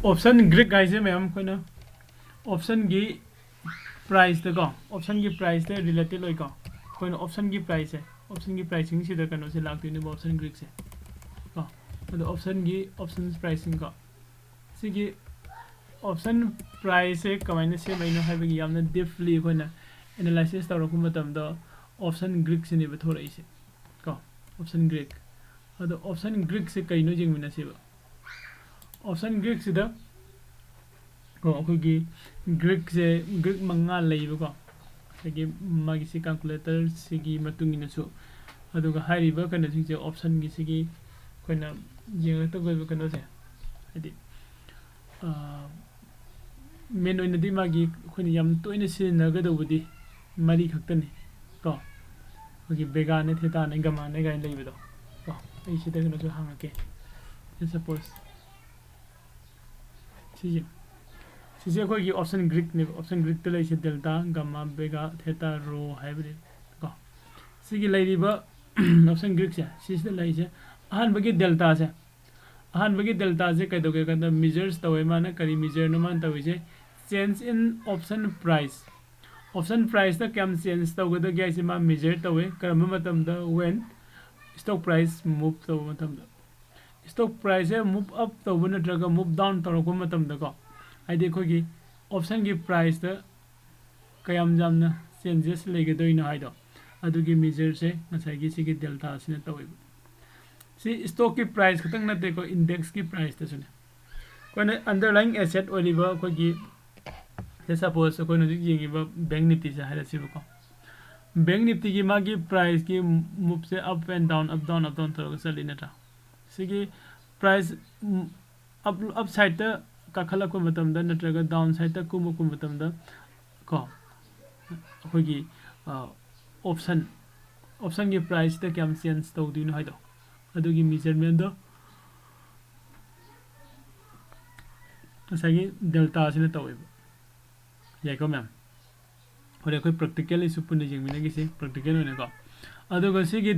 option Greek guys ma'am कोई ना option की price तो का option की price तो related लोग का कोई ना option की price है option की pricing सीधा करने से लागते हैं option Greek से का तो option की option pricing का सिगी option price है कमाने से मैंने है भी यामने deeply कोई ना analysis तो रखूँ मतलब तो option Greek से नहीं बता रही से का option Greek तो option Greek से कहीं नहीं जिंग में से option Greek से दा को अखोगी Greek से Greek मंगा लेबो को सेगी मागी से calculator सेगी मतुंगी नसो अदुगा हाइरिबा कने सिंचे option की सेगी कोइना जिंग तो कोइ कनो से हदि मेन ओइना दि मागी कोइना याम तोइना सिनगदौबदि मरी खक्तनी को अखोगी बेगा ने थेता ने गमा ने गाइन लेबदो को एइ सिदा कनो सो हांगके suppose सीजे सीजे अखोगी option Greek ने option Greek तो लेसे delta gamma beta theta rho hybrid को सिगी लेरिबा option Greek से सीसे लेसे अहान बगे delta से कइदोगे कंदा measures तवे माने करी measure न मान तवे से change in option price ता कैम change तवे द गैसे मा measure तवे करम मतम the when stock price move तवे मतम द stock price है move up तवे नत्रगा move down तरो मतम द को आइदे खोगी option की price द कयाम जामना changes लेगदोइनो हाइदो अदुगी measure से नसाइगी सिगी delta सिने तवे सी stock की price खतंग नते को index की price तसुने कोने underlying asset ओलिबा खोगी से suppose कोने जिंगिबा बैंक निफ्टी से हाइदा सिबको बैंक निफ्टी की मागी price की move से up and down तरो चली नता सिगी price up side ता काखला को मतम दा नत्रगा डाउन साइड ता कुमो को मतम दा को खोगी option की price ता कैम चेंज तौदिनो हाइदो अदुगी measurement दो असागी delta सिने तौइबो याइको मैम और एक प्रैक्टिकल इशू पुने जिंगमिना गिसे प्रैक्टिकल होने को अदुगा सिगी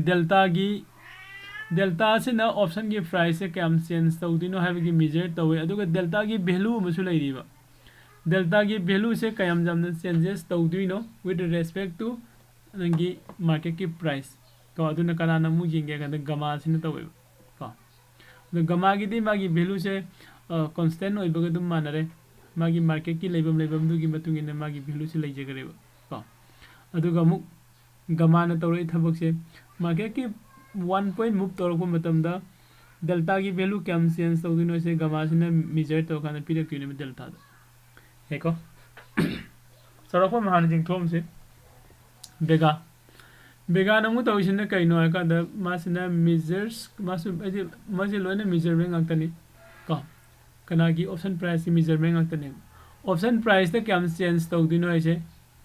delta से ना option की price से कैम चेंज तौदिनो हाइबगी measure तौवे अदुगा delta की value मसु लैरिबा delta की value से कयम जामना changes तौदिनो with respect to नंगी market की price को अदुना कनाना मु जिंगे गंदा गमा सिने तौवे को द गमा की दी मागी value से constant ओइबगा दुम मानरे मागी market की लेबम दुगी मतुंगिने मागी value से लैजगरेबा को अदुगा मु गमा न तौरे थबक से market की 1 point move तौरको मतमदा delta की value कैम चेंज तौदिनो से गमा सिने measure तो खाना पिरक्तिने में delta द हेको सरफो महान जिंग थोम से बेगा नमु तौसिने कइनो आका द मासिना measures मासु अजे मजे लोने measurement ngakतनी को कना की option price की measurement ngakतनी option price द कैम चेंज तौदिनो ऐसे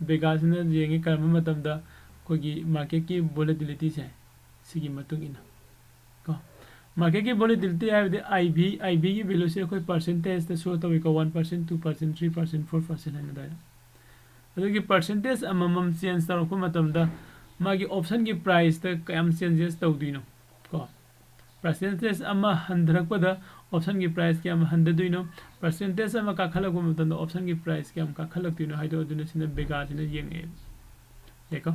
बेगा सिने जेंगे कर्म मतमदा कोगी market की volatility से सिगी मतुंग इना को market की volatility है दे IB की value से कोई percentage द शो तवे को 1% 2% 3% 4% है नदा अदुगी percentage अममम चेंज तौरको मतमदा मागी option की price द कैम changes तौदिनो को percentage अमा हंद्रकपदा option की price के अमा हंददुइनो percentage अमा काखलको मतमदा option की price के अमा काखलक्तिनो हाइदो अदुने सिने बेगा सिने येंगे येको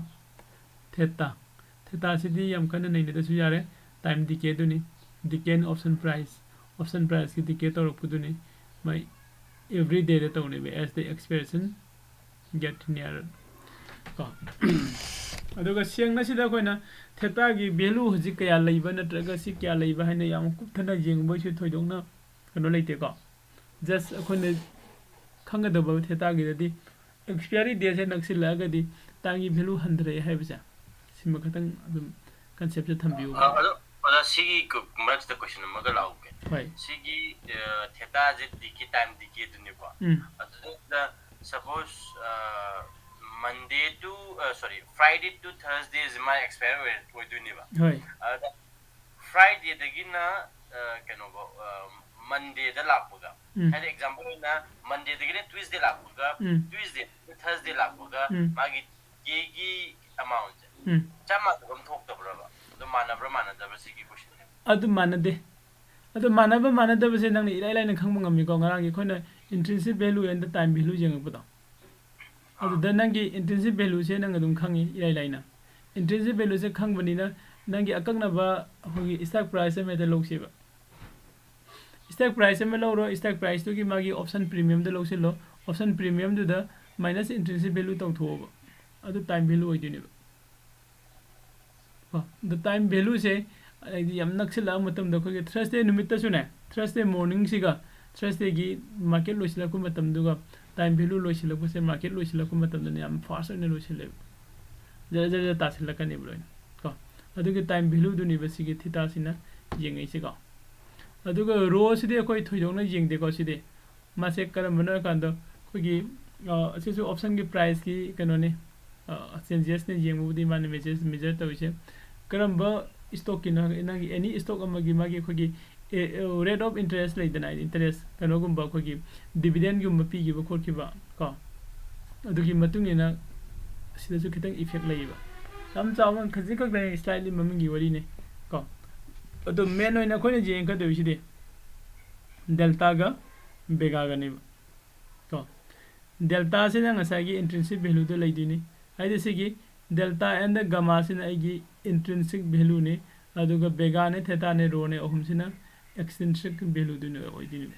थेटा सिदी यम कने नैने दसु यारे टाइम डिके दुनी डिके option price की डिके तौरकपुदुनी माई every day द तौने बे as the expression get nearer को अदुगा सेंगना सिदा कोइना थेटा की value हजि कया लैबा नत्रगा सि क्या लैबा हैने याम कुथना जेंगबो सि थोइदोंना कनो लैते को जस्ट अखोने खंगदबा थेटा की दि expiry date से नक्सिलागदि तागी value 100 हैबसा सिम खतंग अदुम concept से थंबियो अदा सिगी को मक्स द क्वेश्चन मगा लाउके हाय सिगी थेटा जे डिकी टाइम डिकी दुनि को अदुदा suppose Monday to Friday to Thursday is my experiment with Duniva. Friday the gina can Monday the lapuga. Had example na Monday the gina Tuesday lapuga, Tuesday Thursday lapuga, magi gigi amount. Chama talk the brother. The mana brahmana the question. Adu manade ꯑꯗꯣ ꯃꯥꯟꯅꯕ ꯃꯥꯟꯅꯗꯕꯁꯦ ꯅꯪꯅ ꯏꯔꯥꯏ ꯂꯥꯏꯅ ꯈꯪꯕ ꯉꯝꯃꯤꯀꯣ ꯉꯔꯥꯡꯒꯤ ꯑꯩꯈꯣꯏꯅ intrinsic value and time value ꯌꯦꯡꯉꯛꯄꯗꯣ ꯑꯗꯨꯗ ꯅꯪꯒꯤ intrinsic value ꯁꯦ ꯅꯪ ꯑꯗꯨꯝ ꯈꯪꯉꯤ ꯏꯔꯥꯏ ꯂꯥꯏꯅ intrinsic value ꯁꯦ ꯈꯪꯕꯅꯤꯅ ꯅꯪꯒꯤ ꯑꯀꯛꯅꯕ ꯑꯩꯈꯣꯏꯒꯤ stock price ꯑꯃꯗ ꯂꯧꯁꯦꯕ stock price ꯑꯃ ꯂꯧꯔꯣ stock price ꯇꯨꯒꯤ ꯃꯥꯒꯤ option premium ꯗ ꯂꯧꯁꯤꯜꯂꯣ option premium ꯗꯨꯗ minus intrinsic value ꯇꯧꯊꯣꯛꯑꯣꯕ ꯑꯗꯨ time value ꯑꯣꯏꯗꯣꯏꯅꯦꯕ the time value से यम नक्सला मतम दो कोई Thursday निमित्त सुने Thursday morning सिगा Thursday की market लोचिला को मतम दुगा time value लोचिला को से market लोचिला को मतम दुने यम fast ने लोचिले जरा जरा तासिला का निबलोइन का अदुगे time value दुनी बसी की थी तासिना येंगे सिगा अदुगे रो सिदे कोई थोड़ी ना येंग देखो सिदे मासे करम बना कांदो कोई अच्छे से option की price की कनोने changes ने येंग बुदी माने measure तो इसे करम्बा stock की ना any stock अमगी मागी कोई rate of interest लाइदना interest कनोगुम्बा कोई dividend गुम्बा पी की बकोर की बा का अदुगी मतुंग ना सिदसु कितने effect लाइबा हम चावन खजी का गए slightly मम्मी वाली ने का अदु main होइना कोई ने जेंग का दो इसी दे delta का बेगा का नहीं का delta से ना ngसागी intrinsic value तो लाइदिनी आई जैसे कि delta and the gamma sin aigi intrinsic value ne aduga bega ne theta ne rho ne ohum sina extrinsic value du ne oidini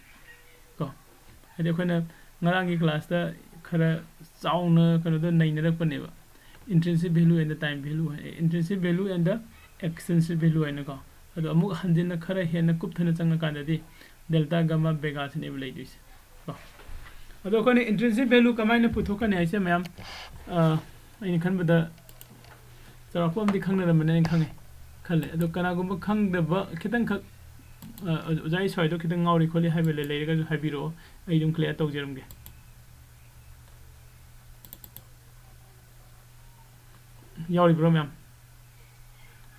ko ade khona ngarang gi class da khara chauna kano da naina rak pane ba intrinsic value and the time value intrinsic value and the extrinsic value ne ko adu amuk hanjin na khara hena kup thana changa kan da di delta gamma bega sin e lai dis ko adu khone intrinsic value kamai na puthokane aise mayam ai khan bada चरपम दि खंगना रमने खंगे खले अदो कनागुम खंगदब खितंग ख उजाई सोइदो खितंग ngawri kholi haibele leirega ju habiro ai dum clear tawjerumge yauri bro ma'am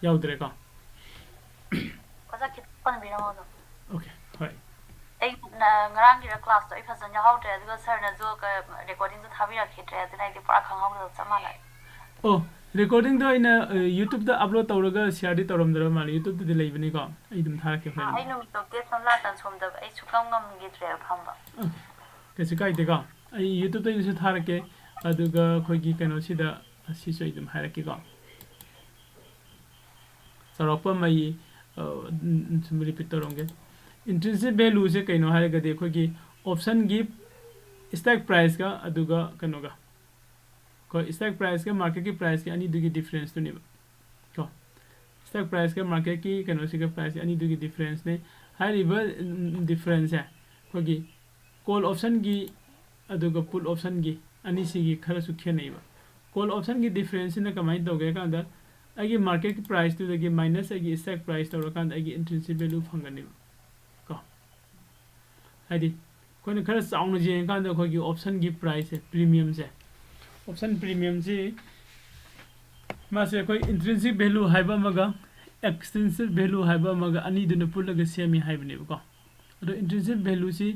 yaudre ka kaza kit pan biramo do okay hai ai ngarang gi class to ifasan ya hautre aduga sir na jo ka recording to thabira khitre adina idi pura khangau do samala oh recording do ina YouTube da upload tawraga share di tawram dara mali YouTube da leibani ko ai dum thara ke friend ai no mi to te samla tan som da ai chukam ngam gi tre phamba ke sikai de ga ai YouTube da yu thara ke aduga khoi gi kano sida si soi dum hara ke ga sarapa mai sum repeat tawronge intrinsic value se kaino hara ga de khoi gi option gi stock price ga aduga kano ga को stock price का market की price के अनि दुगी difference तो नहीं को stock price का market की कनो सी का price अनि दुगी difference ने हाई रिवर difference है को की call option की अदुगा put option की अनि सी की खरा सुखे नहीं बा call option की difference ने कमाई तो गए का अंदर आगे market की price तो दगी minus आगे stock price तो रखा अंदर आगे intrinsic value फंगने को हाई दी कोई ने खरा साउंड जे का अंदर को की option की price है premium से option premium जी मासे कोई intrinsic value हाइबा मगा extrinsic value हाइबा मगा अनि दुने पुलगा सेमी हाइबने को अदो intrinsic value सी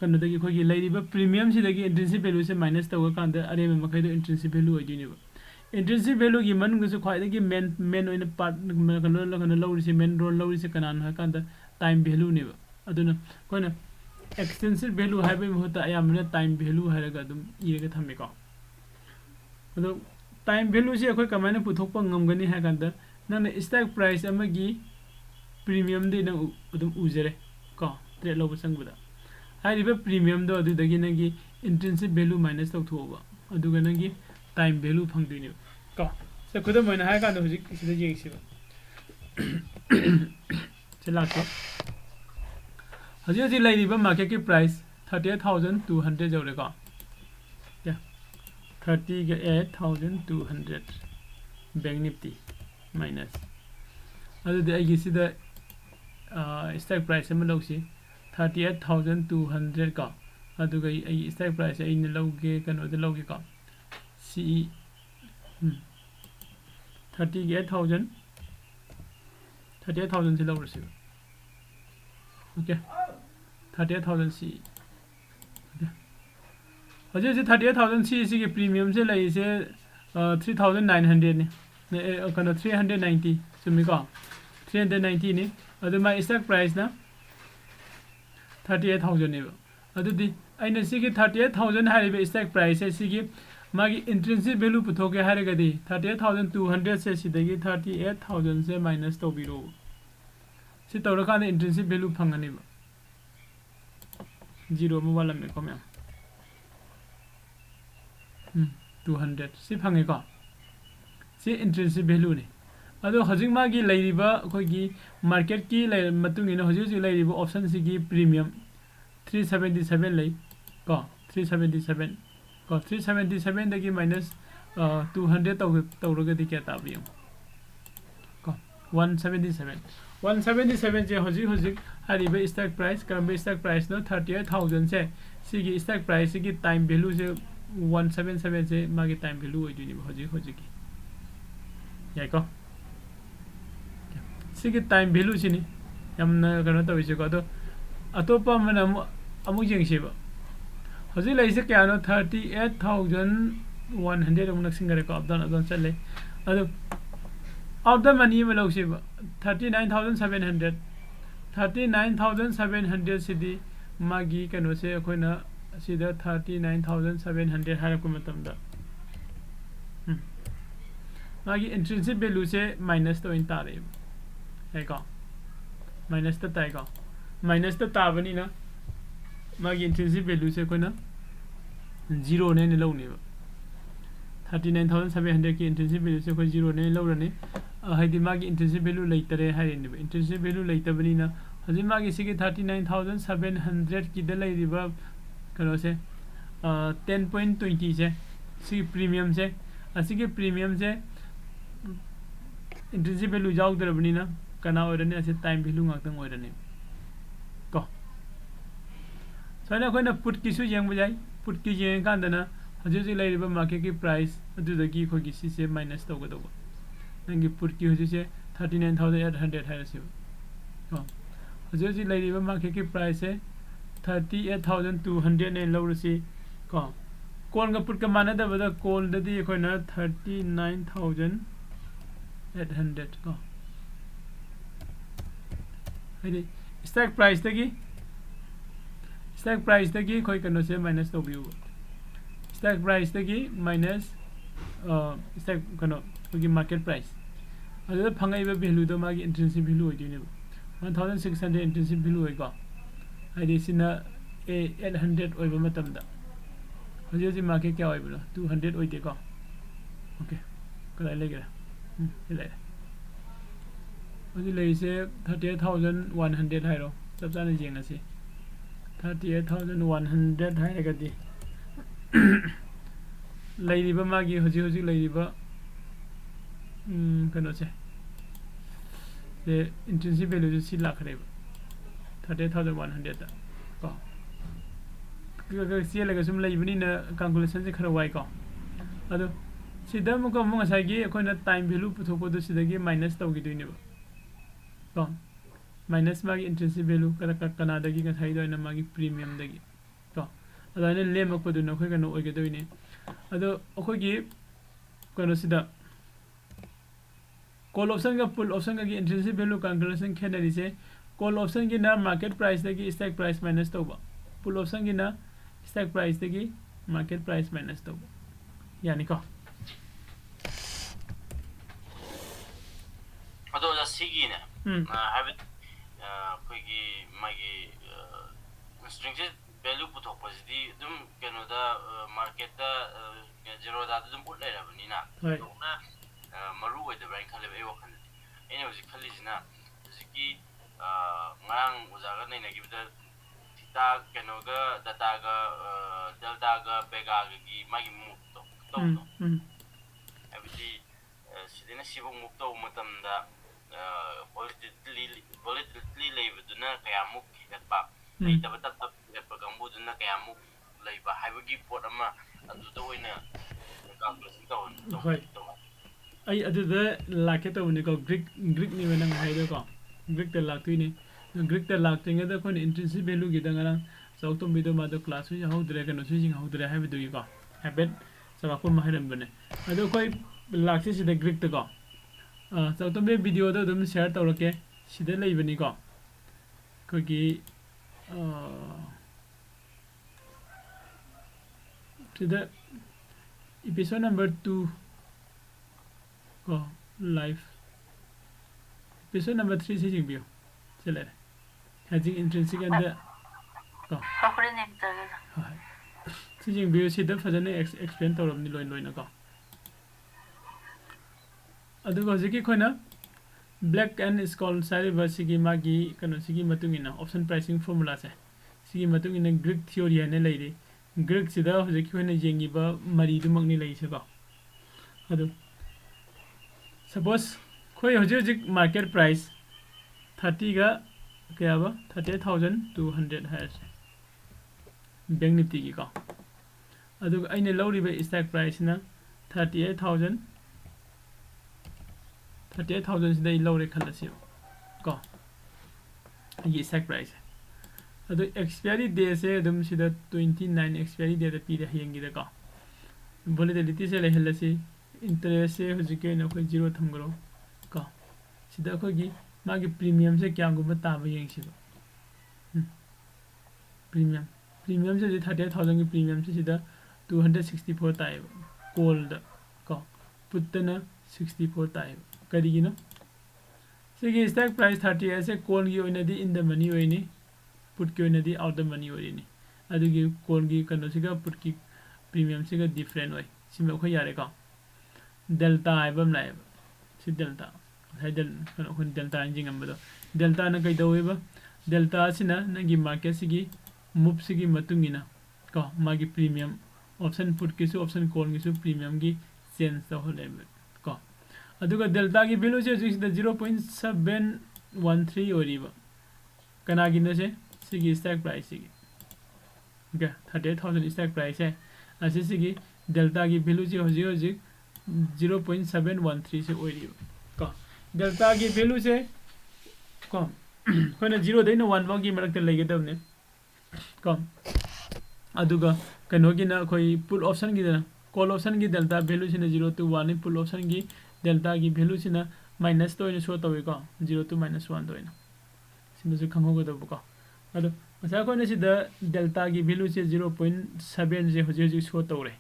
कनो दगी कोई लेरिबा premium सी दगी intrinsic value से minus तव कांद अरे में मखै दो intrinsic value होइदिने intrinsic value की मन गसु खाइ दगी main ओइन पार्ट कनो लगन लौरि से main role लौरि से कनान ह कांद time value ने अदुन कोन extrinsic value हाइबे में होता यामने time value हाइरगा दुम इरेगा थमे को अदो टाइम वैल्यू से अखोय कमायना पुथोकप ngमगनी है कांदा नन स्टॉक प्राइस अमगी प्रीमियम दे न उदम उजरे को ट्रेड लोब संगबदा हाइरिबे प्रीमियम दो अदु दगी नगी इंट्रिंसिक वैल्यू माइनस तौथोबा अदुगा नगी टाइम वैल्यू फंगदिनि को से खुद मोइना हाय कांदा हुजिक सिदा जेंगसिबा चलाके हजि हजि लाइरिबा मार्केट की प्राइस 38200 जौरे को 38,200 bank nifty minus अदुदि आइगी सिदा stock price अमा लौसी 38,200 का अदुगा आई stock price आई न लौगे कनो द लौगे का CE 38,000 से लौरसी ओके 38,000 CE हजे से 38,000 सी के प्रीमियम से लई से 3,900 ने कनो 390 चुमी को 390 ने adu ma stock price na 38000 ne ba adu di aina sigi 38000 haribe stock price se sigi magi intrinsic value puthoke haragadi 38200 se sidagi 38000 se minus to biro si tawraka ne intrinsic value phangani ba zero mo wala me ko me 200 si phange ko si intrinsic value ne ado hajing magi lairiba khogi market ki matung ina hoji lairiba option sigi premium 377 lay ko 377 ko 377 dagi minus 200 tawraga di kya tabiyo ko 177 je hoji hariba stock price karambe stock price no 38000 se sigi stock price sigi time value se 177 se magi time value hoji ni hoji ki yai ko sigi time value sini yamna kana tawise ko do atopa mana amu jengsiba hoji laise kya no 38100 amnak singare ko abdan chale ado of the money melo siba 39700 sidi magi kano se koina sida 39700 harap ko matamda magi intrinsic value se minus to in tare hai ko minus to tai ko minus to ta bani na magi intrinsic value se koina 0 ne lo ne 39700 ki intrinsic value se ko 0 ne lo rane haidi magi intrinsic value laitare hari ne intrinsic value laitabani na haji magi sigi 39700 ki da lai riba kano se 10.20 se si premium se asigi premium se intrinsic value jaw darabani na kana orane ase time value ngak tang orane ko sana koina put ki su jeng bajai put ki jeng kan dana haji lai riba market ki price adu dagi ko gi si se minus to go nangi put ki haji se 39800 hai se ko haji lai riba market ki price se 38200 ne lo rasi ko call ga put ka mana da bada call da di koina 39800 ko haidi stock price dagi koi kano se minus to view stock price dagi minus stock kano kogi market price adu phangai ba value do magi intrinsic value oi dine 1600 intrinsic value oi ko haidi sina 800 oi ba matam da hoji market kya oi bula 200 oi de ko okay kala legera hele hoji lei se 38100 hai ro sab jana jeng ase 38100 hai ga di lei riba magi hoji lei riba kano se the intrinsic value si lakh re 38100 da ko ga si lega sum lei bani na calculation se khara wai ko ado sida mo ko mo ngasai gi koina time value putho ko do sida gi minus taw gi doine ba ko minus magi intrinsic value kana da gi ngasai do na magi premium da gi ko ado ne le mo ko do na khoi kana oi ge doine ado khoi gi kono sida call option ka pull option ka gi intrinsic value calculation khenari se call option gi na market price da gi stock price minus to ba pull option gi na stock price da gi market price minus to ba yani ko ado da sigi na habit koi gi magi stringent value puthok pasidi dum keno da market da Zerodha dum put lai rabani na na maru oi da brain khale ai wakhan ene hoji khali jina jiki ngang ujaga nei nagi da ta keno ga data ga delta ga bega gi magi move to abdi sidina sibung move to matam da politically level duna kaya muk ba nei da bata tap ba gambu duna kaya muk lei ba haibagi pot ama adu to oina calculation to ai adu da lakhe to ni ko greek ni wenang hai do ko greek ta lak tu ni greek ta lak tinga da kon intrinsic value gi da ngara sau to mi do ma do class hu hau dre ka no su jing hau dre ha bi do ko habit sa ko ma haram bane adu koi lak si da greek ta ko sau to me video da dum share to roke sida leibani ko kogi sida episode number 2 ko live episode number 3 se jingbiyo chale hedging intrinsic and ko Hokre name taga. se jingbiyo sida fajane explain tawram ni loin ko aduga hojiki khoina black and skull sari sigi magi kano sigi matungina option pricing formula se sigi matungina Greek theory ane leiri Greek sida hojiki khoina jengi ba mari du magni lei se ko adu suppose khoi hojik market price 30 ga kya ba 30200 has bank nifty gi ko adu aine lowri ba stock price na 38,000 sida lowre khalasi ko ye stock price adu expiry day se dum sida 29 expiry day da pide hengi da ko volatility se le helasi interest se hojike na ko zero thamgro ko sida ko gi magi premium se kya gum ta ba yeng si premium se 38,000 ki premium se sida 264 tai gold ko put na 64 tai karigino sigi stock price 30 ase call gi oina di in the money oini put ki oina di out the money oini adugi call gi kano siga put ki premium siga different oi sima ko yare ka delta ibam lai si delta hedel kano kon delta engine amado delta na kai daweba delta sina nagi market sigi move sigi matungina ko magi premium option put ki su option call gi su premium gi change to hole ko aduga delta ki value se 0.713 oriba kana gina se sigi stock price sigi okay 38,000 stock price hai ase sigi delta ki value se hoji 0.713 se oriba ko delta ki value se ko koina 0 daina 1 ba gi marak te lege dabne ko aduga kano gi na koi put option gi na call option gi delta value se 0 to 1 put option gi delta की value सिना minus तो इन्हें show तो हुई का 0 to -1 तो इन्हें सिना जो खंगो को तो बुका अदो मसाला को इन्हें सिदा delta की value से 0.7 से हो जाए show तो रहे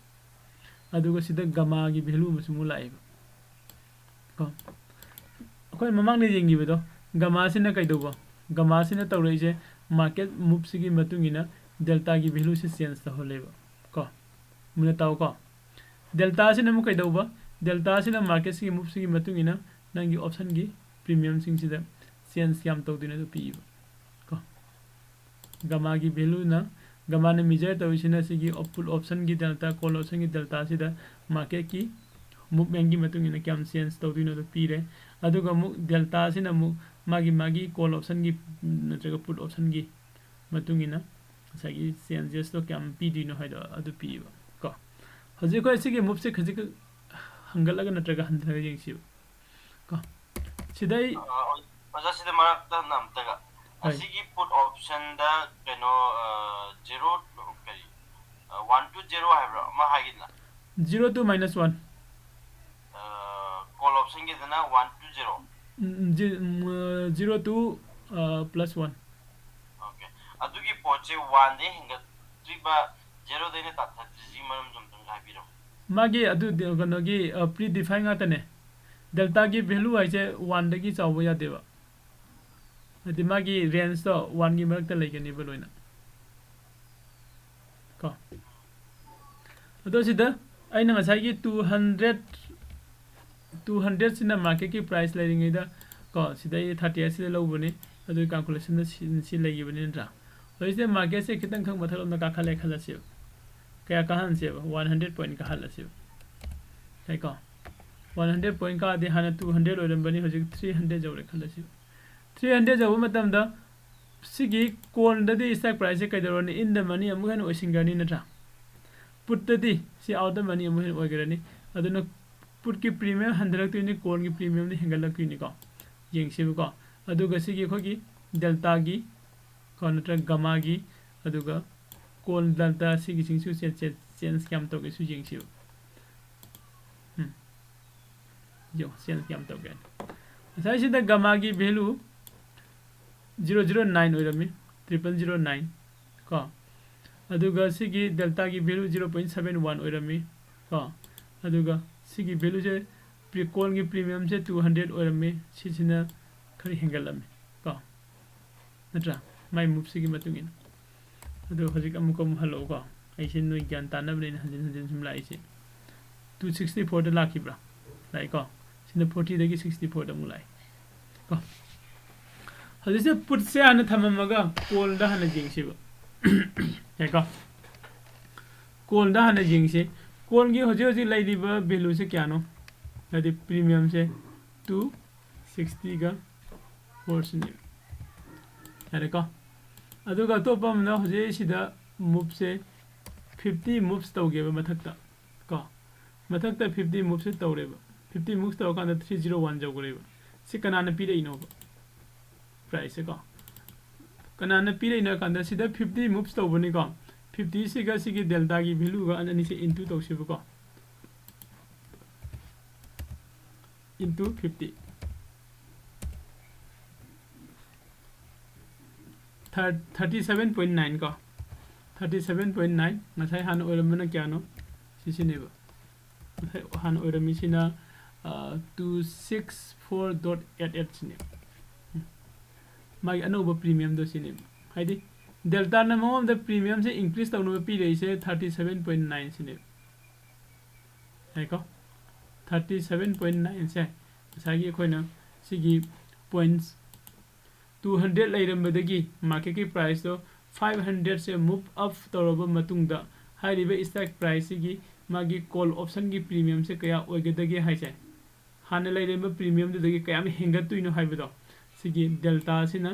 अदो को सिदा gamma की value मुझे आएगा का कोई ममांग नहीं देंगी बेटो gamma सिना कहीं दोगा gamma सिना तो रही है market move से की मतुंगी ना delta की value से change तो हो लेगा का मुझे ताऊ का delta सिना मुझे कहीं दोगा delta sina market si move si matungina nangi option gi premium sing sida change yam to dine to pi ko gamma gi value na gamma ne measure to sina si gi pull option gi delta call option gi delta sida market ki movement gi matungina kyam change to dine to pi re aduga mu delta sina mu magi call option gi natraga put option gi matungina sagi changes to kyam pi dino haida adu pi ko hoje ko si gi move se khaji hangalaga natraga handraga jingsi ko sidai oja sida marak ta nam taga asigi put option da keno 0 kari 1 to 0 habra ma hagina 0 to -1 call option gi dana 1 to 0 to +1 okay adugi poche 1 de hinga triba 0 de ne ta ta ji maram jum tum habiro magi adu kano gi predefine ga tane delta gi value ai je 1 dagi chawba ya deba adi magi range to 1 gi marak ta legani beloina ko ado sida aina ngasai gi 200 sina market ki price leading ida ko sida 30 sida lobone adu calculation da si legi bane ntra hoise market se kitang khang mathal na ka khale khala se kaya kahan se 100 point ka hala se kai ko 100 point ka de hana 200 oram bani hoji 300 jawre khala se 300 jaw matam da sigi kon da di stock price kai daro ni in the money amu han osingani na tra put da di si out the money amu han ogerani aduna put ki premium 100 to ni kon ki premium ni hengal ki ni ko yeng se ko aduga sigi khogi delta gi kontra gamma gi aduga call delta sigi singsu sense kam to ke su jingsu yo sense kam to gen sai sida gamma gi value 009 oirami 0009 ko aduga sigi delta gi value 0.71 oirami ko aduga sigi value je pre call gi premium je 200 oirami sisina khari hengalami ko natra mai move sigi matungin adu hojik amukom hello ko aisin noi gyan tanabne hanjin sum lai se 264 da lakibra lai ko sina 40 dagi 64 da mulai ko hojise put se an thamamaga call da hana jingsi ba ya ko call da hana jingsi call gi hoji lai di ba value se kya no adi premium se 260 ga 4 ni are ko aduga to pam na hoje sida move se 50 moves tawge ba mathakta ko mathakta 50 moves se tawre ba 50 moves taw kan 301 jogre ba si kanana pire ino ba price ko kanana pire ino kan sida 50 moves taw bani ko 50 siga sigi delta gi value ga ani se into taw se ba ko into 50 37.9 ko 37.9 ngasai han oiramana kyano sisineba han oirami sina 264.88 sine mai anoba premium do sine haidi delta na mom the premium se increase tawno pi rei se 37.9 sine hai ko 37.9 se sagi khoina sigi points 200 lairambadagi market ki price to 500 se move up toroba matungda haribe stock price gi magi call option gi premium se kaya oigedagi haise hana lairamba premium dagi kaya me hengatuino haibedo sigi delta sina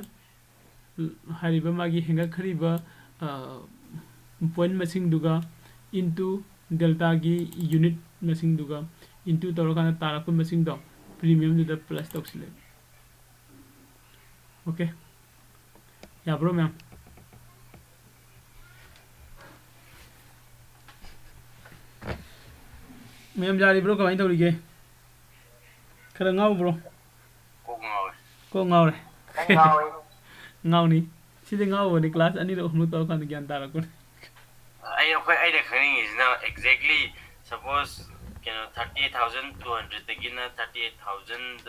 hariba magi henga khariba point masing duga into delta gi unit masing duga into torokana tarapun masing do premium du the plus toxile okay yeah bro ma'am ma'am jari bro kamai tawrige khara ngau bro ko ngau re ngau ni sidi ngau ni class ani ro hmu taw kan gyan tara ko ai de khani is now exactly suppose 38,200 tagina 38,000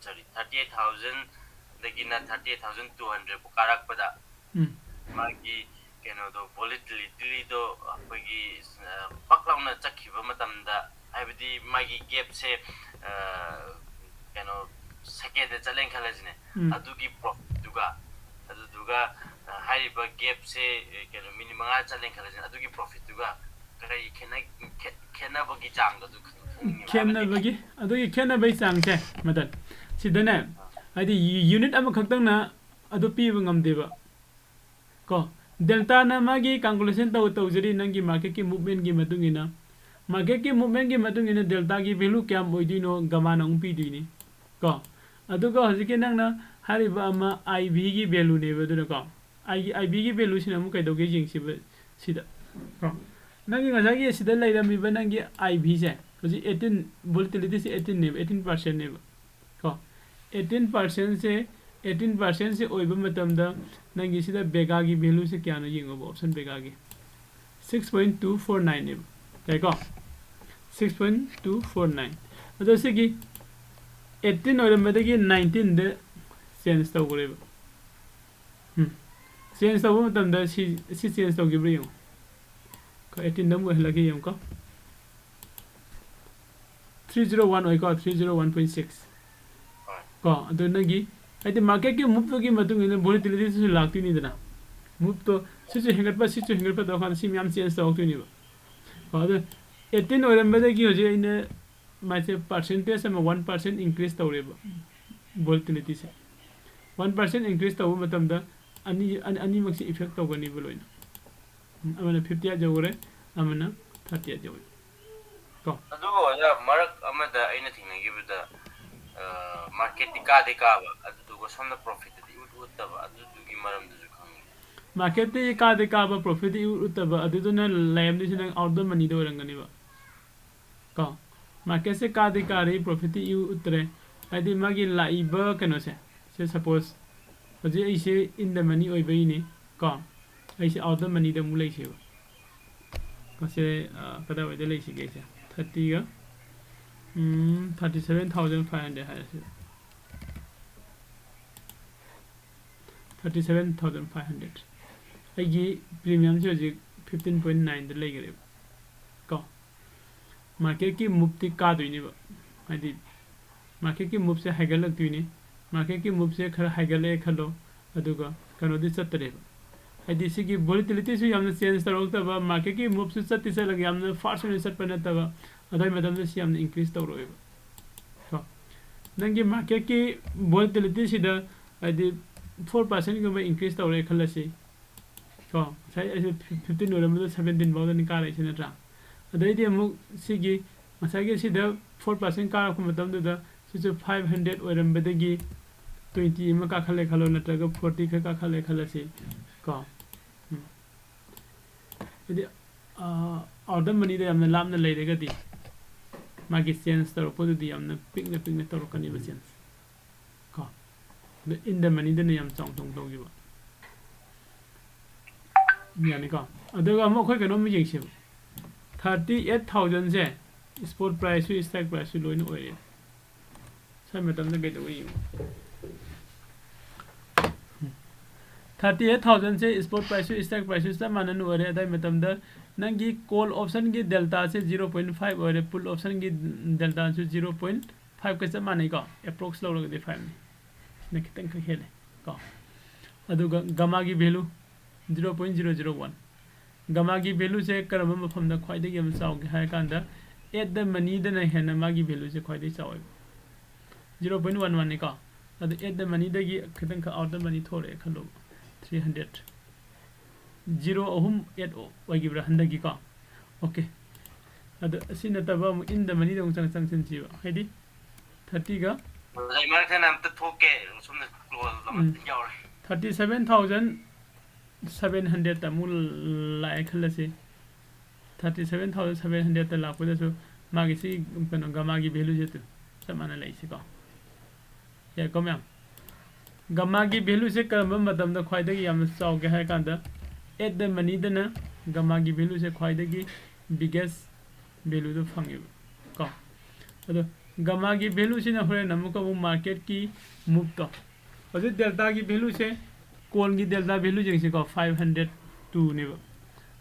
sorry 38,000 tagina 38,200 pukarak pada magi do volatility do apagi paklauna chakhiba matamda aibadi magi gap se second chalen khalajine adugi profit duga hariba gap se minimum chalen khalajine adugi profit duga kai khena bagi chang do khena bagi adugi khena bai chang che madan sidane adi unit ama khaktang na adu pi ngamde ba ko delta na magi calculation taw jari nangi market ki movement gi matungina market ki movement gi matungina delta gi value kya moidino gamana ung pi dini ko aduga hojike nangna hariba ama iv gi value ne baduna ko iv gi value sina mu kai doge jingsi ba sida ko nangi ngasagi sida lairami ba nangi iv se hoji 18 volatility se 18 ne 18% ne ko 18% se 18% से ओइबा मतमदा नंगी सिदा बेगा की value से क्या न यिंगो option बेगा की 6.249 ने काय को 6.249 अदो से की 18 ओइबा की 19 दे चेंज तो करे चेंज तो मतमदा सी चेंज तो गिब्री यो को 18 दम हला के यम को 301 ओइ को 301.6 को अदो नगी आइते मार्केट के मूव तो की मतुंग इन वोलेटिलिटी से लागती नहीं दना मूव तो सिचु हेंगट पर तो खान सी म्याम चेंज तो होती नहीं बा और 18 और में की हो जे इन माइसे परसेंटेज में 1% इंक्रीज तो रे वोलेटिलिटी से 1% इंक्रीज तो मतलब दा अनि मक्सी इफेक्ट तो गनी बोलोइन अमना 50 आ जोरे अमना 30 आ जोरे को अदो या मरक अमदा आइना थिंगि बदा market ka de ka ba adu go some profit di utta ba adu gi maram du khang market te ka de ka ba profit di utta ba adu na lam ni sin out the money do rangani ba ka market se ka de ka re profit di utre adi magi laiba kano se suppose ꯍꯧꯖꯤꯛ ꯑꯩꯁꯦ ꯏꯟ ꯗ money ꯑꯣꯏꯕꯩꯅꯤ ꯀꯣ ꯑꯩꯁꯦ out ꯗ ꯃꯅꯤꯗ ꯑꯃꯨꯛ ꯂꯩꯁꯦꯕ ꯀꯣꯁꯦ ꯀꯗꯥꯏꯋꯥꯏꯗ ꯂꯩꯁꯤꯒꯦ ꯑꯩꯁꯦ 30ꯒ 37,500 ꯍꯥꯏꯔꯁꯤ 37,500 ꯑꯩꯒꯤ ꯄ꯭ꯔꯤꯃꯤꯌꯝꯁꯦ ꯍꯧꯖꯤꯛ 15.9ꯗ ꯂꯩꯈ꯭ꯔꯦꯕ ꯀꯣ ꯃꯥꯔꯀꯦꯠꯀꯤ ꯃꯨꯞꯇꯤ ꯀꯥꯗꯣꯏꯅꯦꯕ ꯍꯥꯏꯗꯤ ꯃꯥꯔꯀꯦꯠꯀꯤ ꯃꯨꯞꯁꯦ ꯍꯥꯏꯒꯠꯂꯛꯇꯣꯏꯅꯤ ꯃꯥꯔꯀꯦꯠꯀꯤ ꯃꯨꯞꯁꯦ ꯈꯔ ꯍꯥꯏꯒꯠꯂꯛꯑꯦ ꯈꯜꯂꯣ ꯑꯗꯨꯒ ꯀꯩꯅꯣꯗꯤ ꯆꯠꯇꯔꯦꯕ ꯍꯥꯏꯗꯤ ꯁꯤꯒꯤ ꯚꯣꯂꯤꯇꯤꯂꯤꯇꯤꯁꯨ ꯌꯥꯝꯅ ꯆꯦꯟꯖ ꯇꯧꯔꯛꯇꯕ ꯃꯥꯔꯀꯦꯠꯀꯤ ꯃꯨꯞꯁꯨ ꯆꯠꯇꯤ ꯆꯠꯂꯒ ꯌꯥꯝꯅ ꯐꯥꯁꯠ ꯑꯣꯏꯅ ꯆꯠꯄ ꯅꯠꯇꯕ ꯑꯗꯨꯒꯤ ꯃꯇꯝꯗ ꯁꯤ ꯌꯥꯝꯅ ꯏꯟꯀ꯭ꯔꯤꯖ ꯇꯧꯔꯛꯑꯦꯕ ꯀꯣ ꯅꯪꯒꯤ ꯃꯥꯔꯀꯦꯠꯀꯤ ꯚꯣꯂꯤꯇꯤꯂꯤꯇꯤꯁꯤꯗ ꯍꯥꯏꯗꯤ 4%ꯒꯨꯝꯕ ꯏꯟꯀ꯭ꯔꯤꯖ ꯇꯧꯔꯦ ꯈꯜꯂꯁꯤ ꯀꯣ ꯉꯁꯥꯏ ꯑꯩꯁꯦ 15 ꯑꯣꯏꯔꯝꯕꯗ 17 ꯐꯥꯎꯗꯅꯤ ꯀꯥꯔꯛꯏꯁꯤ ꯅꯠꯇ꯭ꯔꯥ ꯑꯗꯩꯗꯤ ꯑꯃꯨꯛ ꯁꯤꯒꯤ ꯉꯁꯥꯏꯒꯤ ꯁꯤꯗ 4% ꯀꯥꯔꯛꯄ ꯃꯇꯝꯗꯨꯗ ꯁꯤꯁꯨ 500 ꯑꯣꯏꯔꯝꯕꯗꯒꯤ 20 ꯑꯃ ꯀꯥꯈꯠꯂꯦ ꯈꯜꯂꯣ ꯅꯠꯇ꯭ꯔꯒ 40 ꯈꯔ ꯀꯥꯈꯠꯂꯦ ꯈꯜꯂꯁꯤ ꯀꯣ ꯍꯥꯏꯗꯤ ꯑꯥꯎꯠ ꯑꯣꯐ ꯃꯅꯤꯗ ꯌꯥꯝꯅ ꯂꯥꯞꯅ ꯂꯩꯔꯒꯗꯤ ꯃꯥꯒꯤ ꯆꯦꯟꯖ ꯇꯧꯔꯛꯄꯗꯨꯗꯤ ꯌꯥꯝꯅ ꯄꯤꯛꯅ ꯄꯤꯛꯅ ꯇꯧꯔꯛꯀꯅꯤꯕ ꯆꯦꯟꯖ ꯀꯣ ꯑꯗꯣ ꯏꯟ ꯗ ꯃꯅꯤꯗꯅ ꯌꯥꯝ ꯆꯥꯎ ꯆꯥꯎ ꯇꯧꯈꯤꯕ ꯌꯥꯅꯤꯀꯣ ꯑꯗꯨꯒ ꯑꯃꯨꯛ ꯑꯩꯈꯣꯏ ꯀꯩꯅꯣꯝ ꯌꯦꯡꯁꯦꯕ 38,000ꯁꯦ ꯁ꯭ꯄꯣꯠ ꯄ꯭ꯔꯥꯏꯁꯁꯨ ꯁ꯭ꯇ꯭ꯔꯥꯏꯛ ꯄ꯭ꯔꯥꯏꯁꯁꯨ ꯂꯣꯏꯅ ꯑꯣꯏꯔꯦ ꯁ꯭ꯋꯥꯏ ꯃꯇꯝꯗ ꯀꯩꯗꯧꯕ ꯌꯦꯡꯉꯨ 38,000ꯁꯦ ꯁ꯭ꯄꯣꯠ ꯄ꯭ꯔꯥꯏꯁꯁꯨ ꯁ꯭ꯇ꯭ꯔꯥꯏꯛ ꯄ꯭ꯔꯥꯏꯁꯁꯨ ꯆꯞ ꯃꯥꯟꯅꯅ ꯑꯣꯏꯔꯦ ꯑꯗꯨꯒꯤ ꯃꯇꯝꯗ ꯅꯪꯒꯤ ꯀꯣꯜ ꯑꯣꯞꯁꯟꯒꯤ ꯗꯦꯜꯇꯥꯁꯦ 0.5 ꯑꯣꯏꯔꯦ ꯄꯨꯜ ꯑꯣꯞꯁꯟꯒꯤ ꯗꯦꯜꯇꯥꯁꯨ 0.5ꯀ ꯆꯞ ꯃꯥꯟꯅꯩꯀꯣ ꯑꯦꯄ꯭ꯔꯣꯛꯁ ꯂꯧꯔꯒꯗꯤ 5ꯅꯤ ꯁꯤꯅ ꯈꯤꯇꯪ ꯈꯛ ꯍꯦꯜꯂꯦ ꯀꯣ ꯑꯗꯨꯒ ꯒꯃꯥꯒꯤ ꯚꯦꯂꯨ 0.001 ꯒꯃꯥꯒꯤ ꯚꯦꯂꯨꯁꯦ ꯀꯔꯝꯕ ꯃꯐꯝꯗ ꯈ꯭ꯋꯥꯏꯗꯒꯤ ꯌꯥꯝ ꯆꯥꯎꯒꯦ ꯍꯥꯏꯔ ꯀꯥꯟꯗ ꯑꯦꯠ ꯗ ꯃꯅꯤꯗꯅ ꯍꯦꯟꯅ ꯃꯥꯒꯤ ꯚꯦꯂꯨꯁꯦ ꯈ꯭ꯋꯥꯏꯗꯒꯤ ꯆꯥꯎꯋꯦꯕ 0.11 ꯀꯣ ꯑꯗꯨ ꯑꯦꯠ ꯗ ꯃꯅꯤꯗꯒꯤ ꯈꯤꯇꯪ ꯈꯛ ꯑꯥꯎꯠ ꯗ ꯃꯅꯤ ꯊꯣꯛꯂꯛꯑꯦ ꯈꯜꯂꯣꯕ 300 0 ꯑꯍꯨꯝ 8 ꯑꯣꯏꯈꯤꯕ꯭ꯔꯥ ꯍꯟꯗꯛꯀꯤꯀꯣ ꯑꯣꯀꯦ ꯑꯗꯣ ꯑꯁꯤ ꯅꯠꯇꯕ ꯑꯃꯨꯛ ꯏꯟ ꯗ ꯃꯅꯤꯗ ꯑꯃꯨꯛ ꯆꯪꯁꯤꯟꯁꯤꯕ ꯍꯥꯏꯗꯤ 30ꯒ ꯑꯩ ꯃꯔꯛꯇ ꯑꯝꯇ ꯊꯣꯛꯀꯦ ꯁꯣꯝꯗ ꯀ꯭ꯂꯣꯖ ꯑꯃ ꯌꯥꯎꯔꯦ 37,700ꯇ ꯑꯃꯨꯛ ꯂꯥꯛꯑꯦ ꯈꯜꯂꯁꯤ 37,700ꯇ ꯂꯥꯛꯄꯗꯁꯨ ꯃꯥꯒꯤ ꯁꯤ ꯀꯩꯅꯣ ꯒꯃꯥꯒꯤ ꯚꯦꯂꯨꯁꯦ ꯆꯞ ꯃꯥꯟꯅ ꯂꯩꯁꯤꯀꯣ ꯌꯥꯏꯀꯣ ꯃꯌꯥꯝ ꯒꯃꯥꯒꯤ ꯚꯦꯂꯨꯁꯦ ꯀꯔꯝꯕ ꯃꯇꯝꯗ ꯈ꯭ꯋꯥꯏꯗꯒꯤ ꯌꯥꯝꯅ ꯆꯥꯎꯒꯦ ꯍꯥꯏꯔ ꯀꯥꯟꯗ ꯑꯦꯠ ꯗ ꯃꯅꯤꯗꯅ ꯒꯃꯥꯒꯤ ꯚꯦꯂꯨꯁꯦ ꯈ꯭ꯋꯥꯏꯗꯒꯤ ꯕꯤꯒꯦꯁ ꯚꯦꯂꯨꯗꯣ ꯐꯪꯉꯦꯕ ꯀꯣ ꯑꯗꯣ ꯒꯃꯥꯒꯤ ꯚꯦꯂꯨꯁꯤꯅ ꯍꯣꯔꯦꯟ ꯑꯃꯨꯛꯀ ꯑꯃꯨꯛ ꯃꯥꯔꯀꯦꯠꯀꯤ ꯃꯨꯞꯇꯣ ꯍꯧꯖꯤꯛ ꯗꯦꯜꯇꯥꯒꯤ ꯚꯦꯂꯨꯁꯦ ꯀꯣꯜꯒꯤ ꯗꯦꯜꯇꯥ ꯚꯦꯂꯨ ꯌꯦꯡꯁꯤꯀꯣ 502ꯅꯦꯕ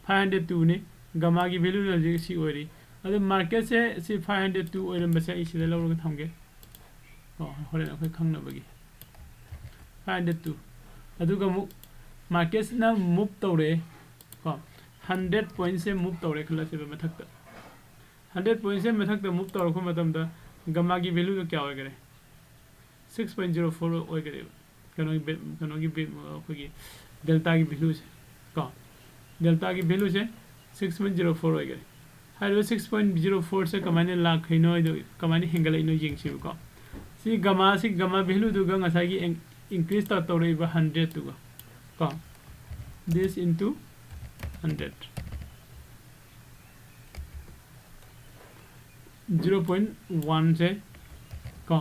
502ꯅꯤ ꯒꯃꯥꯒꯤ ꯚꯦꯂꯨꯅ ꯍꯧꯖꯤꯛ ꯁꯤ ꯑꯣꯏꯔꯤ ꯑꯗꯣ ꯃꯥꯔꯀꯦꯠꯁꯦ ꯁꯤ 502 ꯑꯣꯏꯔꯝꯕꯁꯦ ꯑꯩ ꯁꯤꯗ ꯂꯧꯔꯒ ꯊꯝꯒꯦ ꯍꯣꯔꯦꯟ ꯑꯩꯈꯣꯏ ꯈꯪꯅꯕꯒꯤ 502 ꯑꯗꯨꯒ ꯑꯃꯨꯛ ꯃꯥꯔꯀꯦꯠꯁꯤꯅ ꯃꯨꯞ ꯇꯧꯔꯛꯑꯦ ꯀꯣ 100 ꯄꯣꯏꯟꯠꯁꯦ ꯃꯨꯞ ꯇꯧꯔꯦ ꯈꯜꯂꯁꯦꯕ ꯃꯊꯛꯇ 100 ꯄꯣꯏꯟꯠꯁꯦ ꯃꯊꯛꯇ ꯃꯨꯞ ꯇꯧꯔꯛꯄ ꯃꯇꯝꯗ ꯒꯃꯥꯒꯤ ꯚꯦꯂꯨꯗꯣ ꯀꯌꯥ ꯑꯣꯏꯈꯔꯦ 6.04 ꯑꯣꯏꯈꯔꯦꯕ ꯀꯩꯅꯣꯒꯤ ꯑꯩꯈꯣꯏꯒꯤ ꯗꯦꯜꯇꯥꯒꯤ ꯚꯦꯂꯨꯁꯦ ꯀꯣ ꯗꯦꯜꯇꯥꯒꯤ ꯚꯦꯂꯨꯁꯦ 6.04 ꯑꯣꯏꯈꯔे ꯍꯥꯏꯔꯤꯕ 6.04ꯁꯦ ꯀꯃꯥꯏꯅ ꯂꯥꯛꯈ꯭ꯔꯤꯅꯣ ꯍꯥꯏꯗꯣ ꯀꯃꯥꯏꯅ ꯍꯦꯟꯒꯠꯂꯛꯏꯅꯣ ꯌꯦꯡꯁꯤꯕꯀꯣ ꯁꯤ ꯒꯃꯥ ꯚꯦꯂꯨꯗꯨꯒ ꯉꯁꯥꯏꯒꯤ ꯏꯟꯀ꯭ꯔꯤꯖ ꯇꯧꯔꯛꯏꯕ 100ꯇꯨꯒ ꯀꯣ this into 100 0.1ꯁꯦ ꯀꯣ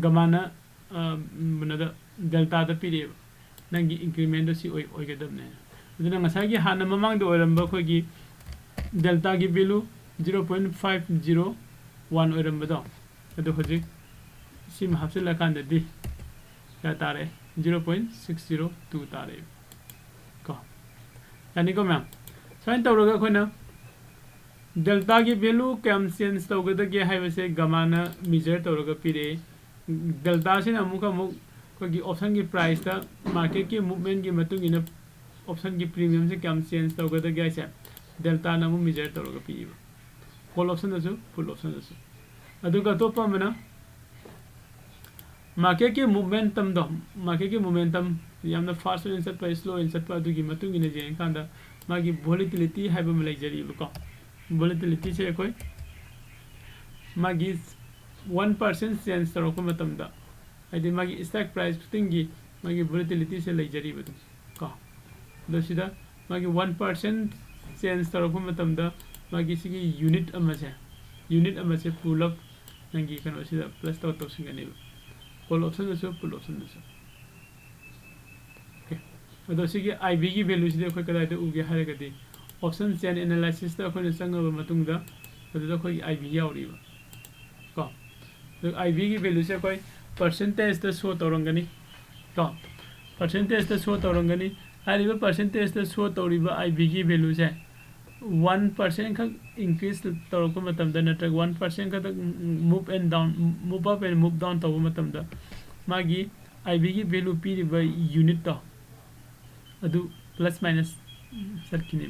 ꯒꯃꯥꯅ ꯃꯅꯗ ꯗꯦꯜꯇꯥꯗ ꯄꯤꯔꯛꯑꯦꯕ ꯅꯪꯒꯤ ꯏꯟꯀ꯭ꯔꯤꯃꯦꯟꯗꯣ ꯁꯤ ꯑꯣꯏꯒꯗꯕꯅꯦ ꯑꯗꯨꯅ ꯉꯁꯥꯏꯒꯤ ꯍꯥꯟꯅ ꯃꯃꯥꯡꯗ ꯑꯣꯏꯔꯝꯕ ꯑꯩꯈꯣꯏꯒꯤ ꯗꯦꯜꯇꯥꯒꯤ ꯚꯦꯂꯨ 0.501 ꯑꯣꯏꯔꯝꯕꯗꯣ ꯑꯗꯨ ꯍꯧꯖꯤꯛ ꯁꯤꯃ ꯍꯥꯞꯆꯤꯜꯂꯀꯥꯟꯗꯗꯤ ꯀꯌꯥ ꯇꯥꯔꯦ 0.602 ꯇꯥꯔꯦ ꯀꯣ ꯌꯥꯅꯤꯀꯣ ꯃꯌꯥꯝ ꯁꯨꯃꯥꯏꯅ ꯇꯧꯔꯒ ꯑꯩꯈꯣꯏꯅ ꯗꯦꯜꯇꯥꯒꯤ ꯚꯦꯂꯨ ꯀꯌꯥꯝ ꯆꯦꯟꯖ ꯇꯧꯒꯗꯒꯦ ꯍꯥꯏꯕꯁꯦ ꯒꯃꯥꯅ ꯃꯤꯖꯔ ꯇꯧꯔꯒ ꯄꯤꯔꯛꯑꯦ ꯗꯦꯜꯇꯥꯁꯤꯅ ꯑꯃꯨꯛ ꯑꯩꯈꯣꯏꯒꯤ ꯑꯣꯞꯁꯟꯒꯤ ꯄ꯭ꯔꯥꯏꯁꯇ ꯃꯥꯔꯀꯦꯠꯀꯤ ꯃꯨꯞꯃꯦꯟꯒꯤ ꯃꯇꯨꯡ ꯏꯟꯅ ꯑꯣꯞꯁꯟꯒꯤ ꯄ꯭ꯔꯤꯃꯤꯌꯝꯁꯦ ꯀꯌꯥꯝ ꯆꯦꯟꯖ ꯇꯧꯒꯗꯒꯦ ꯍꯥꯏꯁꯦ ꯗꯦꯜꯇꯥꯅ ꯑꯃꯨꯛ ꯃꯤꯖꯔ ꯇꯧꯔꯒ ꯄꯤꯕ ꯀꯣꯜ ꯑꯣꯞꯁꯟꯗꯁꯨ ꯐꯨꯜ ꯑꯣꯞꯁꯟꯗꯁꯨ ꯑꯗꯨꯒ ꯑꯇꯣꯞꯄ ꯑꯃꯅ मार्केट मोमेंटम यामना फास्ट ओइन चटपा स्लो ओइन चटपा अदुगी मतुंग इने जे कांदा मागी वोलेटिलिटी हाइबा म लेजरीबको वोलेटिलिटी से कोई मागी 1% चेंज तरोको मतमदा आइदि मागी स्टॉक प्राइस फिटिंगी मागी वोलेटिलिटी से लेजरीबदु को दसिदा मागी 1% चेंज तरोको मतमदा मागी सिगी यूनिट अमसे पुल अप नंगी कनो सिदा प्लस तो सिंगनेबा कॉल ऑप्शन दसो पुल ऑप्शन दसो ꯑꯗꯣ ꯁꯤꯒꯤ IB ꯒꯤ ꯚꯦꯂꯨꯁꯤꯗꯤ ꯑꯩꯈꯣꯏ ꯀꯗꯥꯏꯗ ꯎꯒꯦ ꯍꯥꯏꯔꯒꯗꯤ ꯑꯣꯞꯁꯟ ꯆꯦꯟ ꯑꯦꯅꯥꯂꯥꯏꯁꯤꯁꯇ ꯑꯩꯈꯣꯏꯅ ꯆꯪꯉꯕ ꯃꯇꯨꯡꯗ ꯑꯗꯨꯗ ꯑꯩꯈꯣꯏꯒꯤ IB ꯌꯥꯎꯔꯤꯕ ꯀꯣ ꯑꯗꯨ IB ꯒꯤ ꯚꯦꯂꯨꯁꯦ ꯑꯩꯈꯣꯏ ꯄꯔꯁꯦꯟꯇꯦꯖꯇ ꯁꯣ ꯇꯧꯔꯝꯒꯅꯤ ꯀꯣ ꯄꯔꯁꯦꯟꯇꯦꯖꯇ ꯁꯣ ꯇꯧꯔꯝꯒꯅꯤ ꯍꯥꯏꯔꯤꯕ ꯄꯔꯁꯦꯟꯇꯦꯖꯇ ꯁꯣ ꯇꯧꯔꯤꯕ IB ꯒꯤ ꯚꯦꯂꯨꯁꯦ 1% ꯈꯛ increase ꯇꯧꯔꯛꯄ ꯃꯇꯝꯗ ꯅꯠꯇ꯭ꯔꯒ 1% ꯈꯛꯇ move and down move up and move down ꯇꯧꯕ ꯃꯇꯝꯗ मागी IB की वैल्यू पीरिबा यूनिट तो अदु प्लस माइनस सर्किने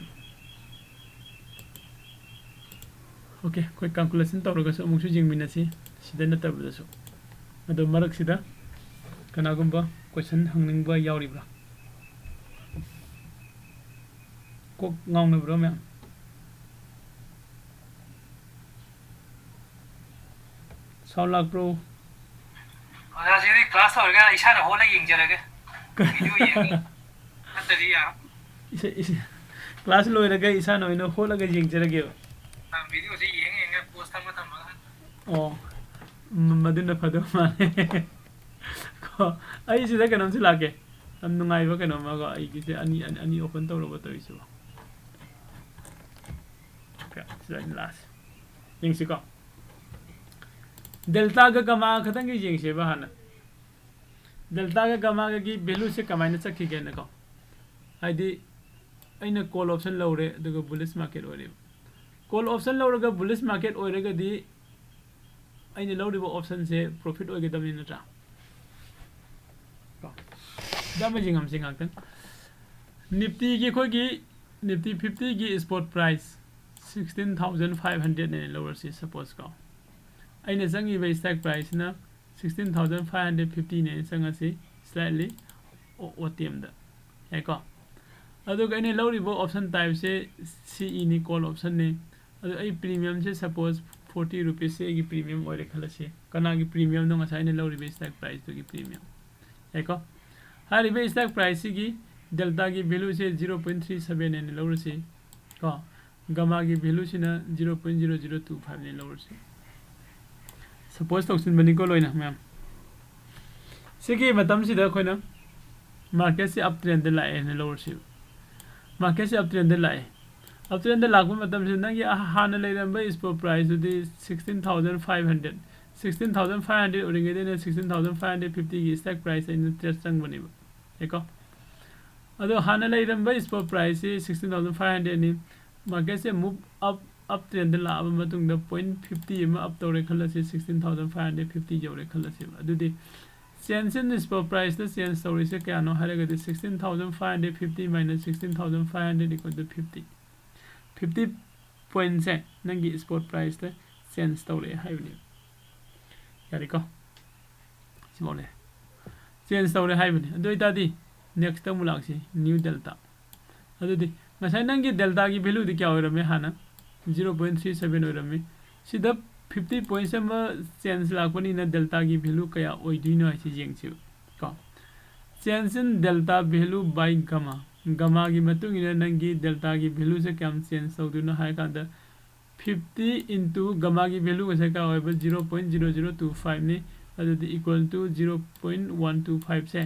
ओके कोई कैलकुलेशन तौरगसु अमुसु जिंगमिनसी सिदा नतबदसु अदु मरक सिदा कनागुंबा क्वेश्चन हंगनिंगबा यावरिब्रा को गाउनब्रो मैम साउंड लाग प्रो अजाजी क्लास होरगा इसाना होला यंगजरगे वीडियो यंग नतदी यार इसे क्लास लोइरगा इसाना ओइनो होलागा यंगजरगे वीडियो से यंग पोस्ट थमा थमा ओ मदुना फदो माने को आई सिदा कनम से लागे हम नुंगाइबा कनम मा आई किसे अनि ओपन तौरबा तोइसु ओके सिदा लास्ट यंगसिको डेल्टा का गमा खतंग की जेंगसे बहाना डेल्टा का गमा की वैल्यू से कमाइना चखिगे नको हाइदि अइना कॉल ऑप्शन लौरे दुगो बुलिश मार्केट ओरे कॉल ऑप्शन लौरगा बुलिश मार्केट ओरेगदी अइना लौरिबो ऑप्शन से प्रॉफिट ओगे दमनि नत्रा को दम जिंगम सिंगातन निफ्टी की खोगी निफ्टी 50 की स्पॉट प्राइस 16500 ने लोअर से सपोज को अइना जंगी स्टॉक प्राइस ना 16550 ने संगसी स्लाइटली ओटीएम दा हेको अदुग अइना लौरिबो ऑप्शन टाइप से सीई नि कॉल ऑप्शन ने अदु अइ प्रीमियम से सपोज 40 रुपीस से की प्रीमियम ओरे खलसे कना की प्रीमियम नो ngasa ने लौरिबो स्टॉक प्राइस तो की प्रीमियम हेको हारिबो स्टॉक प्राइस की डेल्टा की वैल्यू से 0.37 ने लौरसे को गमा की वैल्यू सिना 0.0025 ने लौरसे सपोज तौसिन बनिको लोइना मैम सिगी मतम सिदा खोइना मार्केट से अप ट्रेंड लाए ने लोअर से मार्केट से अप ट्रेंड लाए अप ट्रेंड लागबो मतम से नंगी हाना लेरंबा स्पॉट प्राइस दि 16500 ओरिंगे ने 16550 की स्टॉक प्राइस इन ट्रेड संग बनिबो एको अदो हाना लेरंबा स्पॉट प्राइस से 16500 नि मार्केट से मूव अप ट्रेंड लाबा मतुंग द 0.50 एम अप तौरे खलसे 16550 जौरे खलसे अदुदि चेंज इन स्पॉट प्राइस द चेंज तौरे से क्या नो हारेगदि 16550 माइनस 16500 इक्वल टू 50 पॉइंट से नंगी स्पॉट प्राइस द चेंज तौरे हाइबनि यारिको सिमोले चेंज तौरे हाइबनि अदु इतादि नेक्स्ट तमु लाक्सि न्यू डेल्टा अदुदि मसाइ नंगी डेल्टा की वैल्यू दि क्या होरमे हाना 0.37 ओरमे सिदा 50 पॉइंट्स म चेंज लाखपनि न डेल्टा की वैल्यू कया ओइदिनो आइसि जेंगसि को change in delta value by गमा गमा की मतुंग इन नंगी डेल्टा की वैल्यू से कम चेंज तौदुनो हाय कांदा 50 into गमा की वैल्यू से का होय 0.0025 ने अदि इक्वल टू 0.125 से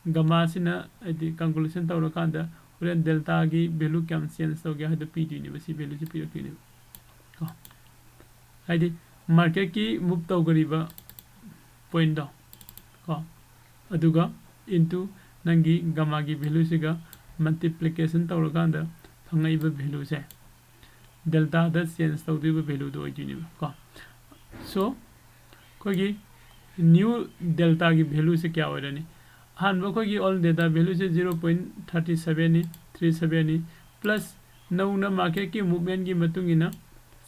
गमा सिना अदि कैलकुलेशन तौर कांदा होरेन डेल्टा की वैल्यू कम चेंज तो गया है तो पी यूनिवर्सिटी वैल्यू से पी को हाइदि मार्केट की मूव तो गरीबा पॉइंट दो को अदुगा इनटू नंगी गमा की वैल्यू सिगा मल्टीप्लिकेशन तौर कांदा फंगाइबा वैल्यू से डेल्टा द चेंज तो दिबा वैल्यू दो यूनिव को सो कोगी न्यू डेल्टा की वैल्यू से क्या हो रहा है हानबो कोगी ऑल डेटा वैल्यू से 0.37 नि 37 नि प्लस नौना मार्केट की मूवमेंट की मतुंगिना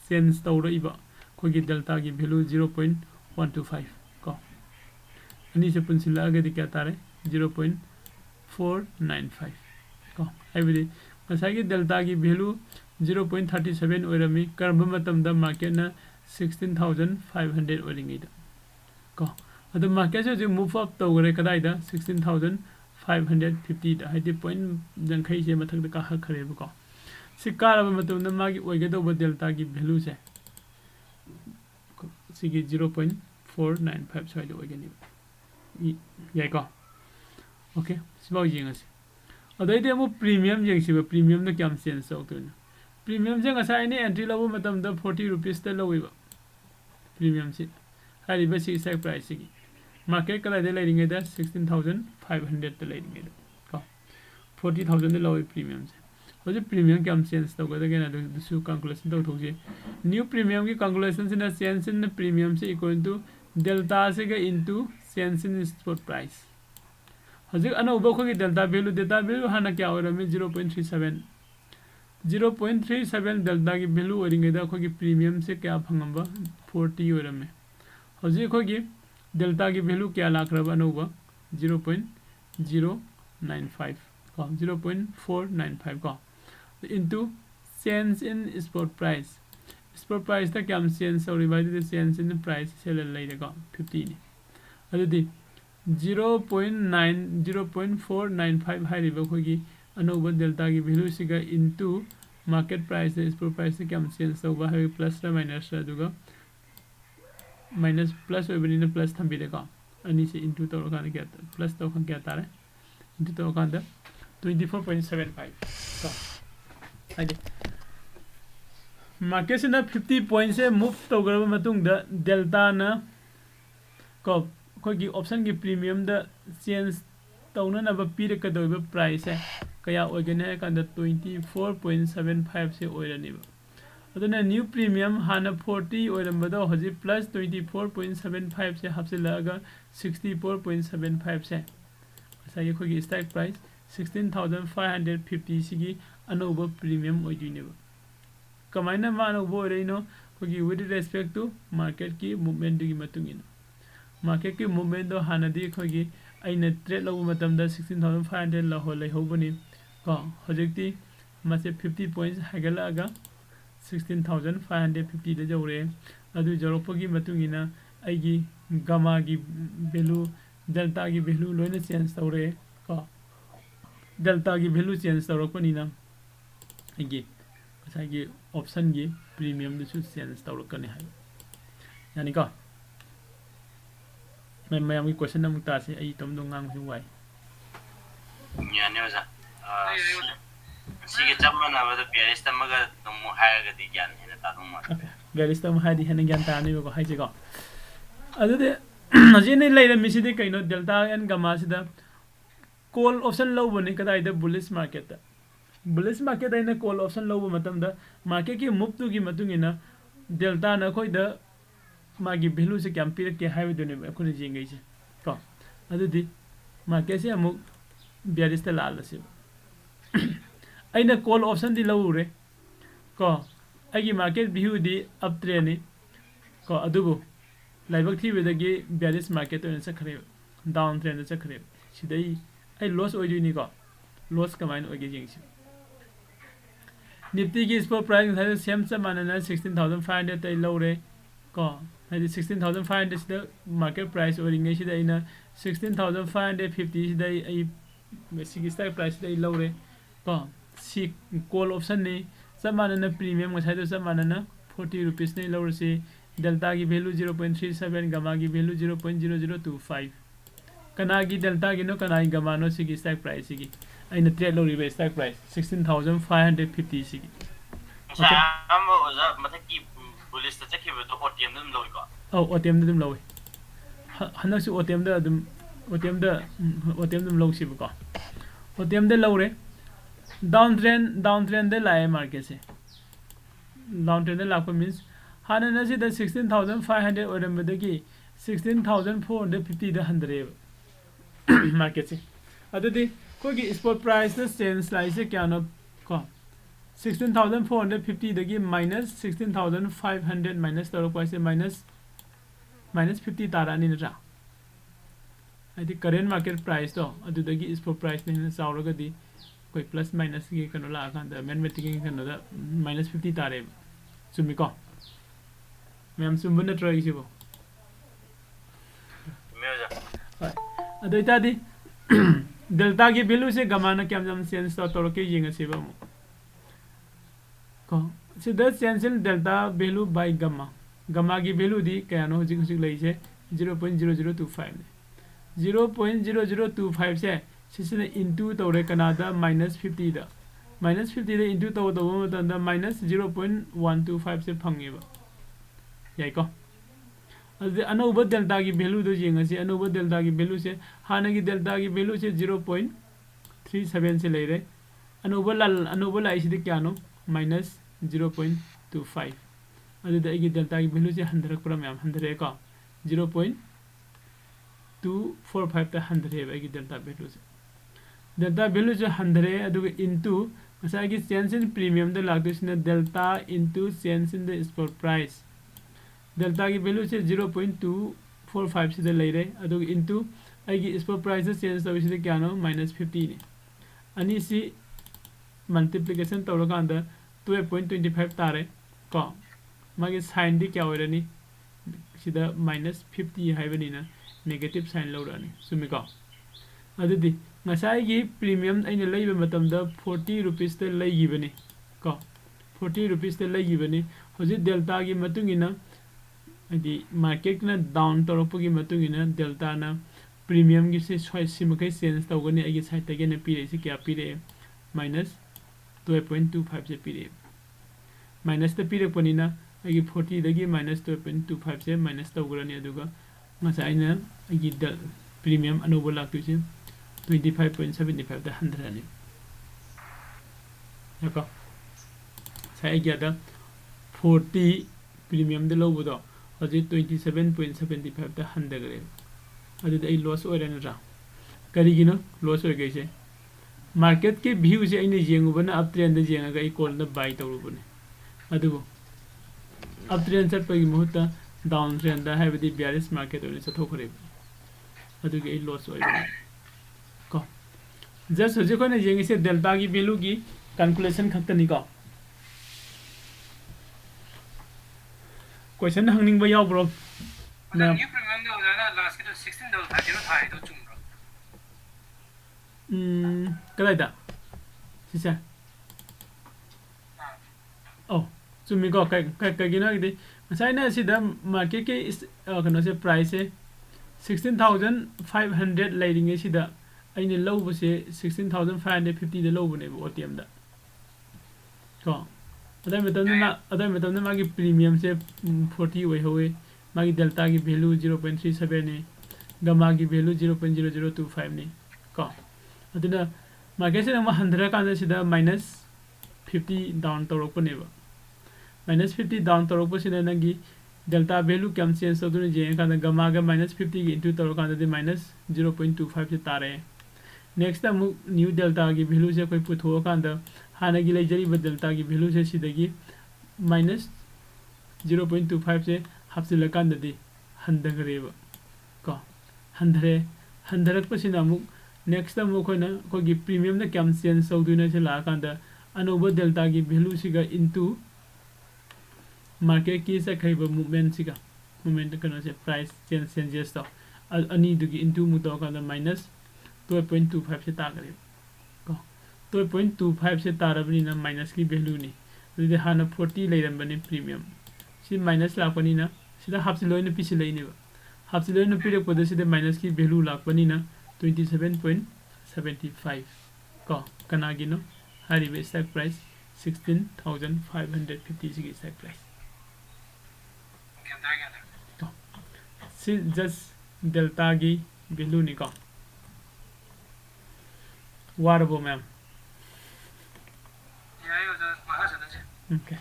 चेंज तौरइबा कोगी डेल्टा की वैल्यू 0.125 को अनि से पुनसिलागदि क्या तारे 0.495 को हाइबदि मसागी डेल्टा की वैल्यू 0.37 ओरमी करब मतमदा मार्केट ना 16500 ओरिंगैदा को अदु मार्केट से जो मूव अप तौरे कदाइदा 16550 दा हाइदि पॉइंट जंखै से मथक का हक खरेब को सिकारब मतम मागी ओइगदो डेल्टा की वैल्यू से सिगी 0.495 साइड ओइगनि याइ को ओके सिबाव जिंगस अदैदे अमु प्रीमियम जेंगसिबा प्रीमियम द क्याम चेंज तौतोन प्रीमियम जे ngasa ni entry level matam da 40 rupees ta lowiba premium si hariba si strike price si market kala de leading da 16500 ta leading da ko 40000 de lowi premium se hoje premium क्याम change तौगा da gena du su calculation tau thoje new premium ki calculation sin change in premium se equal to delta se ga into change in spot price हजिक अनौबा खोगी delta value हाना क्या ओरमे 0.37 delta की value ओरिंगेदा खोगी प्रीमियम से क्या फंगंबा 40 ओरमे हजिक खोगी डेल्टा की वैल्यू क्या लाखरबा अनौबा 0.095 को 0.495 को into change in spot price ता क्या चेंज ओरिबा चेंज इन प्राइस से लेले को 50 नि अदुदी 0.495 हाइरिबा खोगी अनौबा डेल्टा की वैल्यू सिगा into market price spot price से क्या चेंज तौबा है प्लस रा माइनस रा दुगा माइनस प्लस ओबनिना प्लस थंबिदे को अनि से इनटू तौर का क्या प्लस तो खन क्या तारे इनटू तौर का 24.75 तो आइदे मार्केट से 50 पॉइंट से मूव तौगरबा मतुंग द डेल्टा ना को खोगी ऑप्शन की प्रीमियम द चेंज तौननबा पीरकदोबा प्राइस है कया ओगने कांद 24.75 से ओइरनिबा अदुना न्यू प्रीमियम हाना 40 ओइरमबदो हजि प्लस 24.75 से हफसिलागा 64.75 से असाई खोगी स्ट्राइक प्राइस 16550 सिगी अनोबा प्रीमियम ओइदिनेबा कमाइना मानोबो ओइरेनो खोगी विद रेस्पेक्ट टू मार्केट की मूवमेंट की मतुंगिना मार्केट की मूवमेंट दो हानादी खोगी अइना ट्रेड लौ मतमदा 16500 लहो लेहोबनी को हजिकती मासे 50 पॉइंट्स हागलागा 16550 दे जौरे अदु जरोपगी मतुंगिना आइगी गामा की वैल्यू डेल्टा की वैल्यू लोइना चेंज तौरे को डेल्टा की वैल्यू चेंज तौरकपनिना आइगी असाइगी ऑप्शन की प्रीमियम दसु चेंज तौरकने हाय यानी को मैं अमी क्वेश्चन नमक तासे आई तम दो ngang su wai यानी वजा सिगे जमना बद पेरिस तमगा नमु हायगा दि ज्ञान हेना तादुम मा पेरिस तम हादी हेना ज्ञान तानी को हाइजे को अदुदे अजिने लेरे मिसिदे कइनो डेल्टा एन गामा सिदा कॉल ऑप्शन लौबने कदाइदा बुलिश मार्केट आइना कॉल ऑप्शन लौब मतमदा मार्केट की मूव टू की मतुंगिना डेल्टा ना खोइदा मागी वैल्यू से क्याम पिरके हाइबदुने अखुने जिंगैसे को अदुदी मार्केट से अमुक बेरिस ता लालसे अइना कॉल ऑप्शन दि लौरे को आइगी मार्केट व्यू दि अप ट्रेंड को अदुबो लाइबक थीबेदगी बेरिस मार्केट ओन सखरे डाउन ट्रेंड सखरे सिदै आई लॉस ओइदिनी को लॉस कमाइन ओइगे जिंगसे निफ्टी की स्पॉट प्राइस है सेम समानना 16500 तै लौरे को हाइदि 16500 सिदा मार्केट प्राइस ओरिंगे सिदा इना 16550 सिदा आई सिगी स्ट्राइक प्राइस सिदा लौरे को सी कॉल ऑप्शन ने समानना प्रीमियम मसाइदो समानना 40 रुपीस ने लौरसे डेल्टा की वैल्यू 0.37 गामा की वैल्यू 0.0025 कना की डेल्टा की नो कना की गामा नो सिगी स्ट्राइक प्राइस सिगी आइना ट्रेड लौरिबे स्ट्राइक प्राइस 16550 सिगी ओके हम ओजा मतलब की पुलिस ता चखिबो तो ओटीएम दम लौइ को ओटीएम दम लौइ हनसु ओटीएम दम लौसिबो को ओटीएम दे लौरे डाउन ट्रेंड दे लाए मार्केट से डाउन ट्रेंड दे लाको मींस हाना नसे द 16500 ओरमबदगी 16450 द 100 मार्केट से अदुदी कोगी स्पॉट प्राइस द चेंज लाइसे क्यानो को 16450 दगी माइनस 16500 माइनस तरो पैसे माइनस 50 तारानी नरा आदि करेंट मार्केट प्राइस तो अदुदगी स्पॉट प्राइस ने चावरगदी कोई प्लस माइनस की कनो ला कांद मैथमेटिक्स की कनो दा माइनस 50 तारे चुमी को मैम सुम्बन नत्रो इसिबो मेजा अदुइतादी डेल्टा की वैल्यू से गमाना क्या हम चेंज तो के यिंगसेबो को सिदा change in delta value by गमा की वैल्यू दी कयानो हुजिक लैसे 0.0025 ने 0.0025 से sisina into tawre kanada minus 50 da minus 50 da into taw da minus 0.125 se phangeba yai ko adi anova delta ki value do jengasi anova delta ki value se hana ki delta ki value se 0.37 se leire anova la isi de kyano minus 0.25 adi da ki delta ki value se 100 pura myam 100 ko 0.245 ta 100 hai ki delta value se delta value se 100 adu into masai ki change in premium da lagdo sina delta into change in the spot price delta की value से 0.245 से ले रहे अदो into आइए spot price से change तो इसे क्या नो -50 ने अनि सी multiplication तो लोग अंदर 12.25 तारे को मागे sign दी क्या हो रहा नहीं सीधा -50 है बनी ना negative sign लो रहा नहीं सुमी को अदो दी मसाई की premium ऐने ले भी मतलब द 40 rupees ते ले ही बनी को 40 rupees ते ले ही बनी हो जी delta की मतुंगी ना adi market na down toropagi matungina delta na premium gi se choice simakai sense tawgani agi side tagi na pire se kya pire minus 12.25 se pire minus ta pire panina agi 40 dagi minus 12.25 se minus tawgrani aduga ngasa aina agi premium anobo laktu se 25.75 da 100 ani yako sai agi ada 40 premium de lobo do अजी 27.75 ता 100 गरे अदि दे loss Oran रा करिगिनो loss हो गई से market के view से आइने जेंगुबना अप ट्रेंड दे जेंगा गई कॉल न बाय तौरुबने अदुबो अप ट्रेंड चट पगी मुहता डाउन ट्रेंड दा हैबदी बियरिश मार्केट ओने सथोखरे अदुगे आई लॉस ओइ को जस्ट होजे कोने जेंगे से डेल्टा की वैल्यू की कैलकुलेशन खतनी को question hangning ba yaw bro na new premium do na last ke 16 do tha zero thai do chung bro kadai da sisa oh chumi ko kai gina de sai na si da market ke kano se price se 16500 leading si da aine low bu se 16550 de low bu ne OTM da ko other मतलब ना मागी premium से 40 हुए मागी delta की value 0.37 ने गमा की वैल्यू 0.0025 ने को अदना मार्केट से हम 100 का सिदा -50 डाउन तोरपनेबा -50 डाउन तोरपसिना नगी डेल्टा वैल्यू कम चेंज तोदुने जे का गमा का -50 की इनटू तोरका दे -0.25 से तारे नेक्स्ट टाइम न्यू डेल्टा की वैल्यू से कोई पुथो का हाना की लेजरी डेल्टा की वैल्यू से सीधगी -0.25 से हापसिलकांददी हंदगरेबा को हंदरक पसिना अमुक नेक्स्ट टाइम कोइना कोगी प्रीमियम ना कम चेंज तौदुने से लाकांदा अनोबा डेल्टा की वैल्यू सिगा इनटू मार्केट की सखैबा मूवमेंट सिगा मूवमेंट कनो से प्राइस चेंजेस तो अनि दुगी इनटू मुतो कांदा -12.25 से तागरे 12.25 से तारबनी ना माइनस की वैल्यू नी अदि हाना 40 लेरंबने प्रीमियम सि माइनस लापनी ना सिदा हापसिलोइन पिसि लेनेबा हापसिलोइन पिरक पद सिदा माइनस की वैल्यू लापनी ना 27.75 को कनागिनो हारिबे स्टॉक प्राइस 16550 की स्टॉक प्राइस तो सि जस्ट डेल्टा की वैल्यू नी को वारबो ma'am Okay.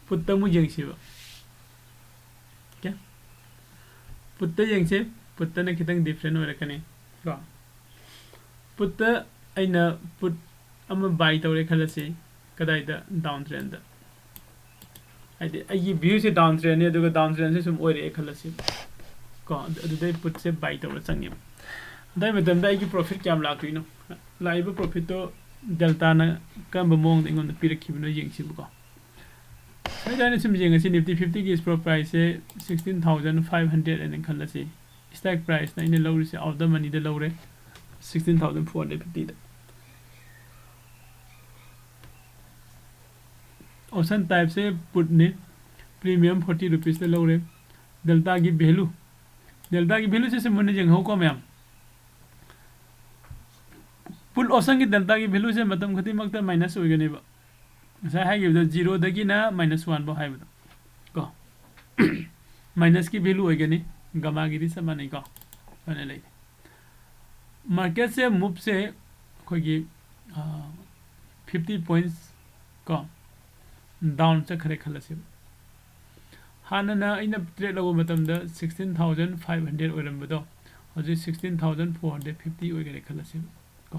Putta mu jengsi ba. Kya? Putta jengsi, putta na kitang different ho rakane. Ko. Putta aina put ama buy tawre khalase kadai da down trend da. Ai view se down trend ne aduga down trend se sum oire khalase. Ko adu dai put se buy tawre changim. Dai metam dai ki profit kyam laktuino. Laiba profit to delta na kamba mong ingon da pirakibno jengsi bu ko. Sai dai sim jenga si nifty 50 की stock price से 16500 and खल्ला से stock price ना इन लो से out the money the low रे 16450 the option type से put ने premium 40 rupees the low रे delta की वैल्यू से मुन्ने जंग हो को मैम पुल ऑप्शन की डेल्टा की वैल्यू से मतम खति मक्ता minus होइगनेबा ngasa hagido 0 dagi na -1 bo haibado ko minus की वैल्यू होइगनी gamma की समान को अने ले मार्केट से मूव से खोगी 50 पॉइंट्स को डाउन चखरे खलसे हानना इन ट्रेड लगो मतम द 16500 ओरमबदो हजि 16450 ओइगरे खलसे को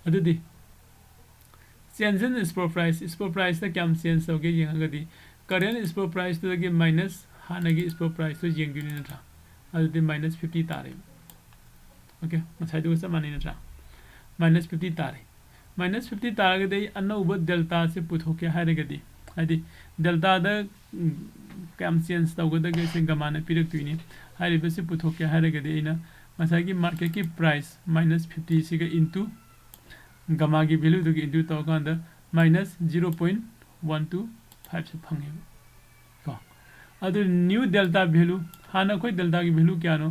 अदुदि चेंज इन स्पॉट प्राइस द कैम चेंज होगे यंगगदि करेंट स्पॉट प्राइस तो के माइनस हानगी स्पॉट प्राइस तो यंगिनि नथा अदुदि -50 तारे ओके मसाइ दु समानि नथा -50 तारे -50 तारगदि अनौब डेल्टा से पुथोके हारगदि हादि डेल्टा द कैम चेंज तौगदगे से गमाना पिरक्तुइनि हारिबे से पुथोके हारगदि इना मसाइ की मार्केट की प्राइस -50 सिगा इनटू gamma की वैल्यू तो इंटू तो कांदा -0.125 से फंगे को अदु न्यू डेल्टा वैल्यू हाना कोई डेल्टा की वैल्यू क्या नो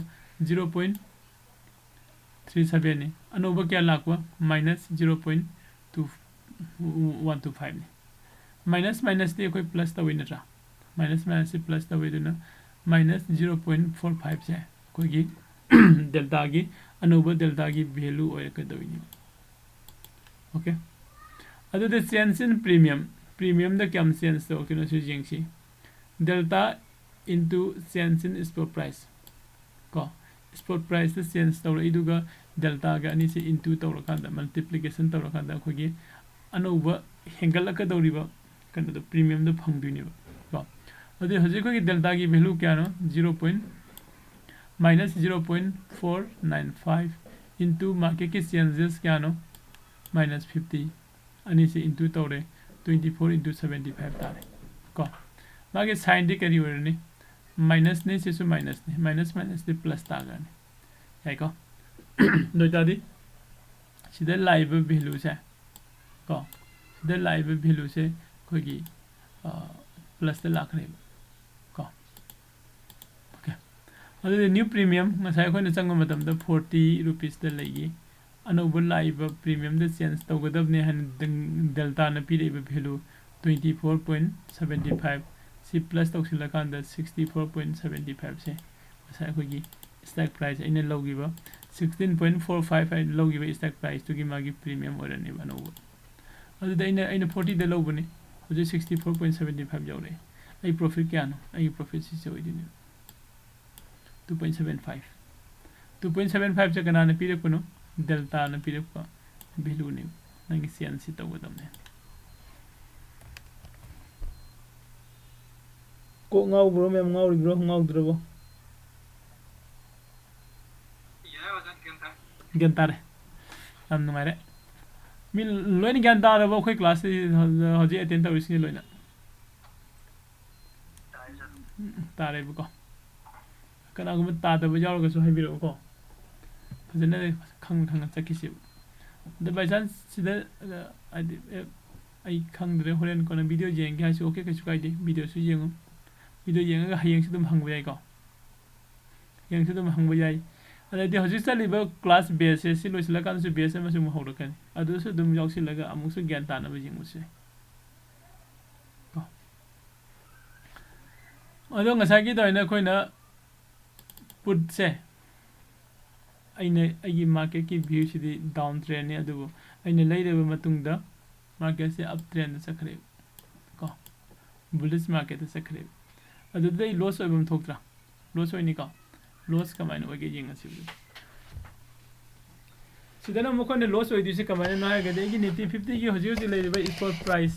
0.37 ने अनोबा क्या लाखवा -0.2125 ने माइनस दे कोई प्लस तवे नत्रा माइनस से प्लस तवे दुना -0.45 से कोई की डेल्टा की अनोबा डेल्टा की वैल्यू ओय कदोइनी ओके अदु द चेंज इन प्रीमियम द कैम चेंज तो किनो सु जिंगसी delta into change in spot price को स्पॉट प्राइस द चेंज तो इदुगा डेल्टा गा अनि से इनटू तो रखांदा मल्टीप्लिकेशन तो रखांदा खोगी अनोबा हेंगल का दौरिबा कन द प्रीमियम द फंगदुनिबा को अदु हजे खोगी डेल्टा की वैल्यू क्या नो -0.495 इनटू मार्केट के चेंजेस क्या नो -50 अनि से इनटू तौरे 24 into 75 तारे को मागे साइन दे करी वरने माइनस ने से सु माइनस दे प्लस तागने है को दोतादी सिदा लाइव वैल्यू से को सिदा लाइव वैल्यू से कोगी प्लस दे लाखरे को ओके अदु न्यू प्रीमियम मसाय को न चंग मतम द 40 रुपीस द लगी अनोब लाइव प्रीमियम द चेंज तौगदबने हन डेल्टा न पीरेब वैल्यू 24.75 सी प्लस तौसिलकांद 64.75 से मसाय कोगी स्टॉक प्राइस इन लोगिबा 16.45 लोगिबा स्टॉक प्राइस तुगी मागी प्रीमियम ओरने बनोब अदु इन 40 द लोबने होजे 64.75 जौरे आई प्रॉफिट क्या नो आई प्रॉफिट सी होइदिने 2.75 से कना न पीरेपनो डेल्टा न पीरेपा वैल्यू ने नंगी सेंस तो गदमने को ngaw bro mem ngaw bro ngaw drobo या वजन गंतारे हम नमारे मिल लोइन गंतारे वो कोई क्लास हजे अटेंड तौरिसनि लोइना तारे बको कनागुम तादब यावगसु हाइबिरो को फजने खंग चकिसि द बाय चांस सिदा आई खंगदरे होरेन कोन वीडियो जेंग हाइसु ओके कछु काइदे वीडियो सु जेंगो वीडियो जेंगा हायेंग सुदम हंगबो याय को yang sudah menghangbu yai ada di hojik sali ba class base si lo sila kan su base ma su mo hawra kan adu su dum jok sila ga amu su gyan ta na ba jing mu se adu ngasai gi doi na khoi na put se aine market ki view si di down trend ne adu aine lai de ba matung da market se up trend sa khare ko bullish market sa khare adu dai loss oi bam thoktra loss oi ni ka loss kamaina oge jinga si sidana mokone loss oi dise kamaina na ga de gi nifty 50 ki hoji hoji lai ba spot price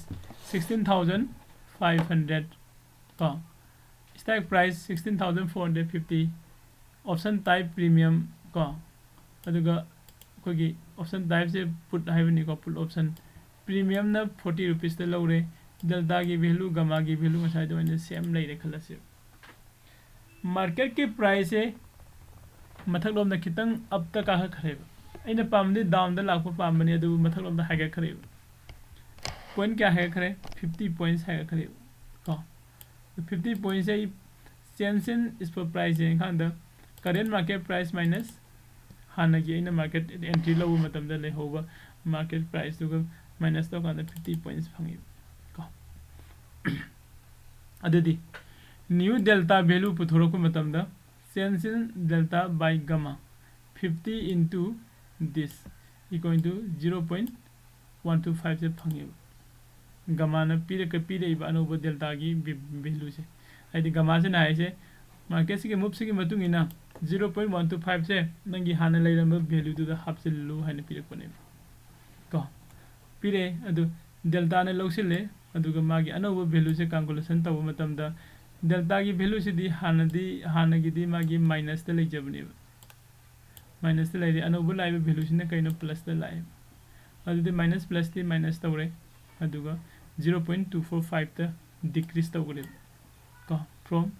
16500 ka strike price 16450 option type premium ka aduga kogi option type se put haibani ko put option premium na 40 rupees te lawre delta की value gamma की value में शायद मैंने same ले रखा है market की price है मथक लोम ना कितंग अब तक का खरेब इन्हें पामने डाउन द लाख पाम बने तो मथक लोम ना है खरेब पॉइंट क्या है खरे 50 पॉइंट्स है खरेब को 50 पॉइंट्स है चेंज इन इस पर प्राइस है खान द करेंट मार्केट प्राइस माइनस हानगी अइना मार्केट एंट्री लव मतमदा लेहोबा मार्केट प्राइस दुगा माइनस तो कांदा 50 पॉइंट्स फंगी को अदुदी न्यू डेल्टा वैल्यू पुथोरको मतमदा change in delta by gamma 50 into this equal to 0.125 से फंगे गामा ना पीरे इबा अनोबा डेल्टा की वैल्यू से आइदि गामा से ना है मार्केट से मूव से मतुंग इना 0.125 से नंगी हाना लेरंबा वैल्यू दुदा हापसिल्लु हाइना पिरकपने को पिरे अदु डेल्टा ने लौसिले अदुगा मागी अनोबा वैल्यू से कैलकुलेशन तब मतमदा डेल्टा की वैल्यू से दी हाना दी मागी माइनस ते लेजबने माइनस ते लेदि अनोबा लाइबा वैल्यू से ने कइनो प्लस ते लाइ अदुदि माइनस प्लस ती माइनस तौरे अदुगा 0.245 ते डिक्रीज तौगले को फ्रॉम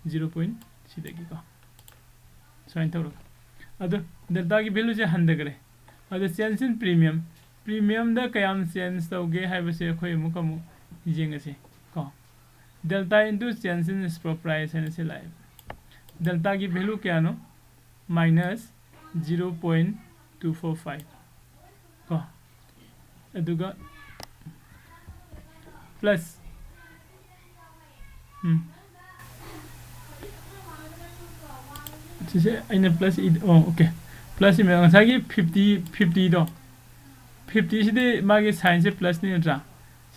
0. सिदगी को साइन तौर अदु डेल्टा की वैल्यू से हंदगरे अदु चेंज इन प्रीमियम दा कयाम चेंज तौगे हाइबसे खोय मुकमु जेंगसे को delta into change in spot price है से लाइ डेल्टा की वैल्यू क्या नो माइनस 0.245 को अदुगा प्लस जिसे अइना प्लस ओके प्लस में ngसागी 50 दो 50 सिदे मागे साइन से प्लस नि नत्रा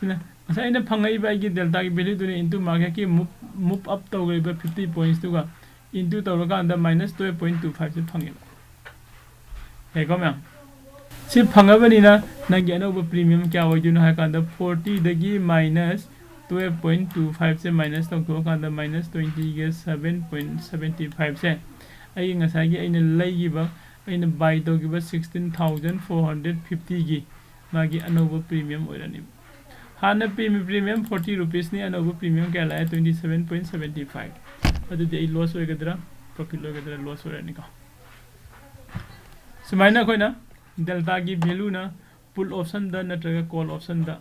सिना ngसा अइना फंगाई बाई डेल्टा की वैल्यू दुने इनटू मार्केट की मूव अप तौगैबा 50 पॉइंट्स दुगा इनटू तौरका अंदा माइनस 12.25 से फंगेबा हेको मैम से फंगबनिना नंगी अनोबा प्रीमियम क्या होइदुनो है कांदा 40 दगी माइनस 12.25 से माइनस तौथो कांदा माइनस 20 के 7.75 से आई ngसागी अइना लैगिबा अइना बाय तौगिबा 16450 की मागी अनोबा प्रीमियम ओइरानि हाना प्रीमियम 40 रुपीस नि अनोबा प्रीमियम क्या लाय 27.75 अदुदि आई लॉस होइगदरा प्रॉफिट होइगदरा लॉस ओइरानि को सुमाइना कोइना डेल्टा की वैल्यू ना पुल ऑप्शन दा नत्रगा कॉल ऑप्शन दा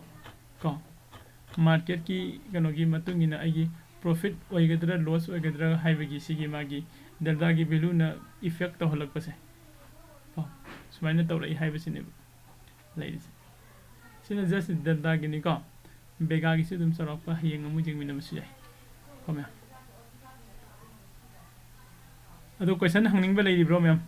को मार्केट की कनोगी मतुंगिना आगी प्रॉफिट ओइगदरा लॉस ओइगदरा हाइबगी सिगी मागी डेल्टा की वैल्यू ना इफेक्ट तो हलक पसे को सुमाइना तौरई हाइबसिने लेदिस सिना जस्ट डेल्टा की नि को बेगा की से तुम सरक हयेंग अमु जेंगमिना मसु जाय को मैम अदो क्वेश्चन हंगनिंग बे लेदिब्रो मैम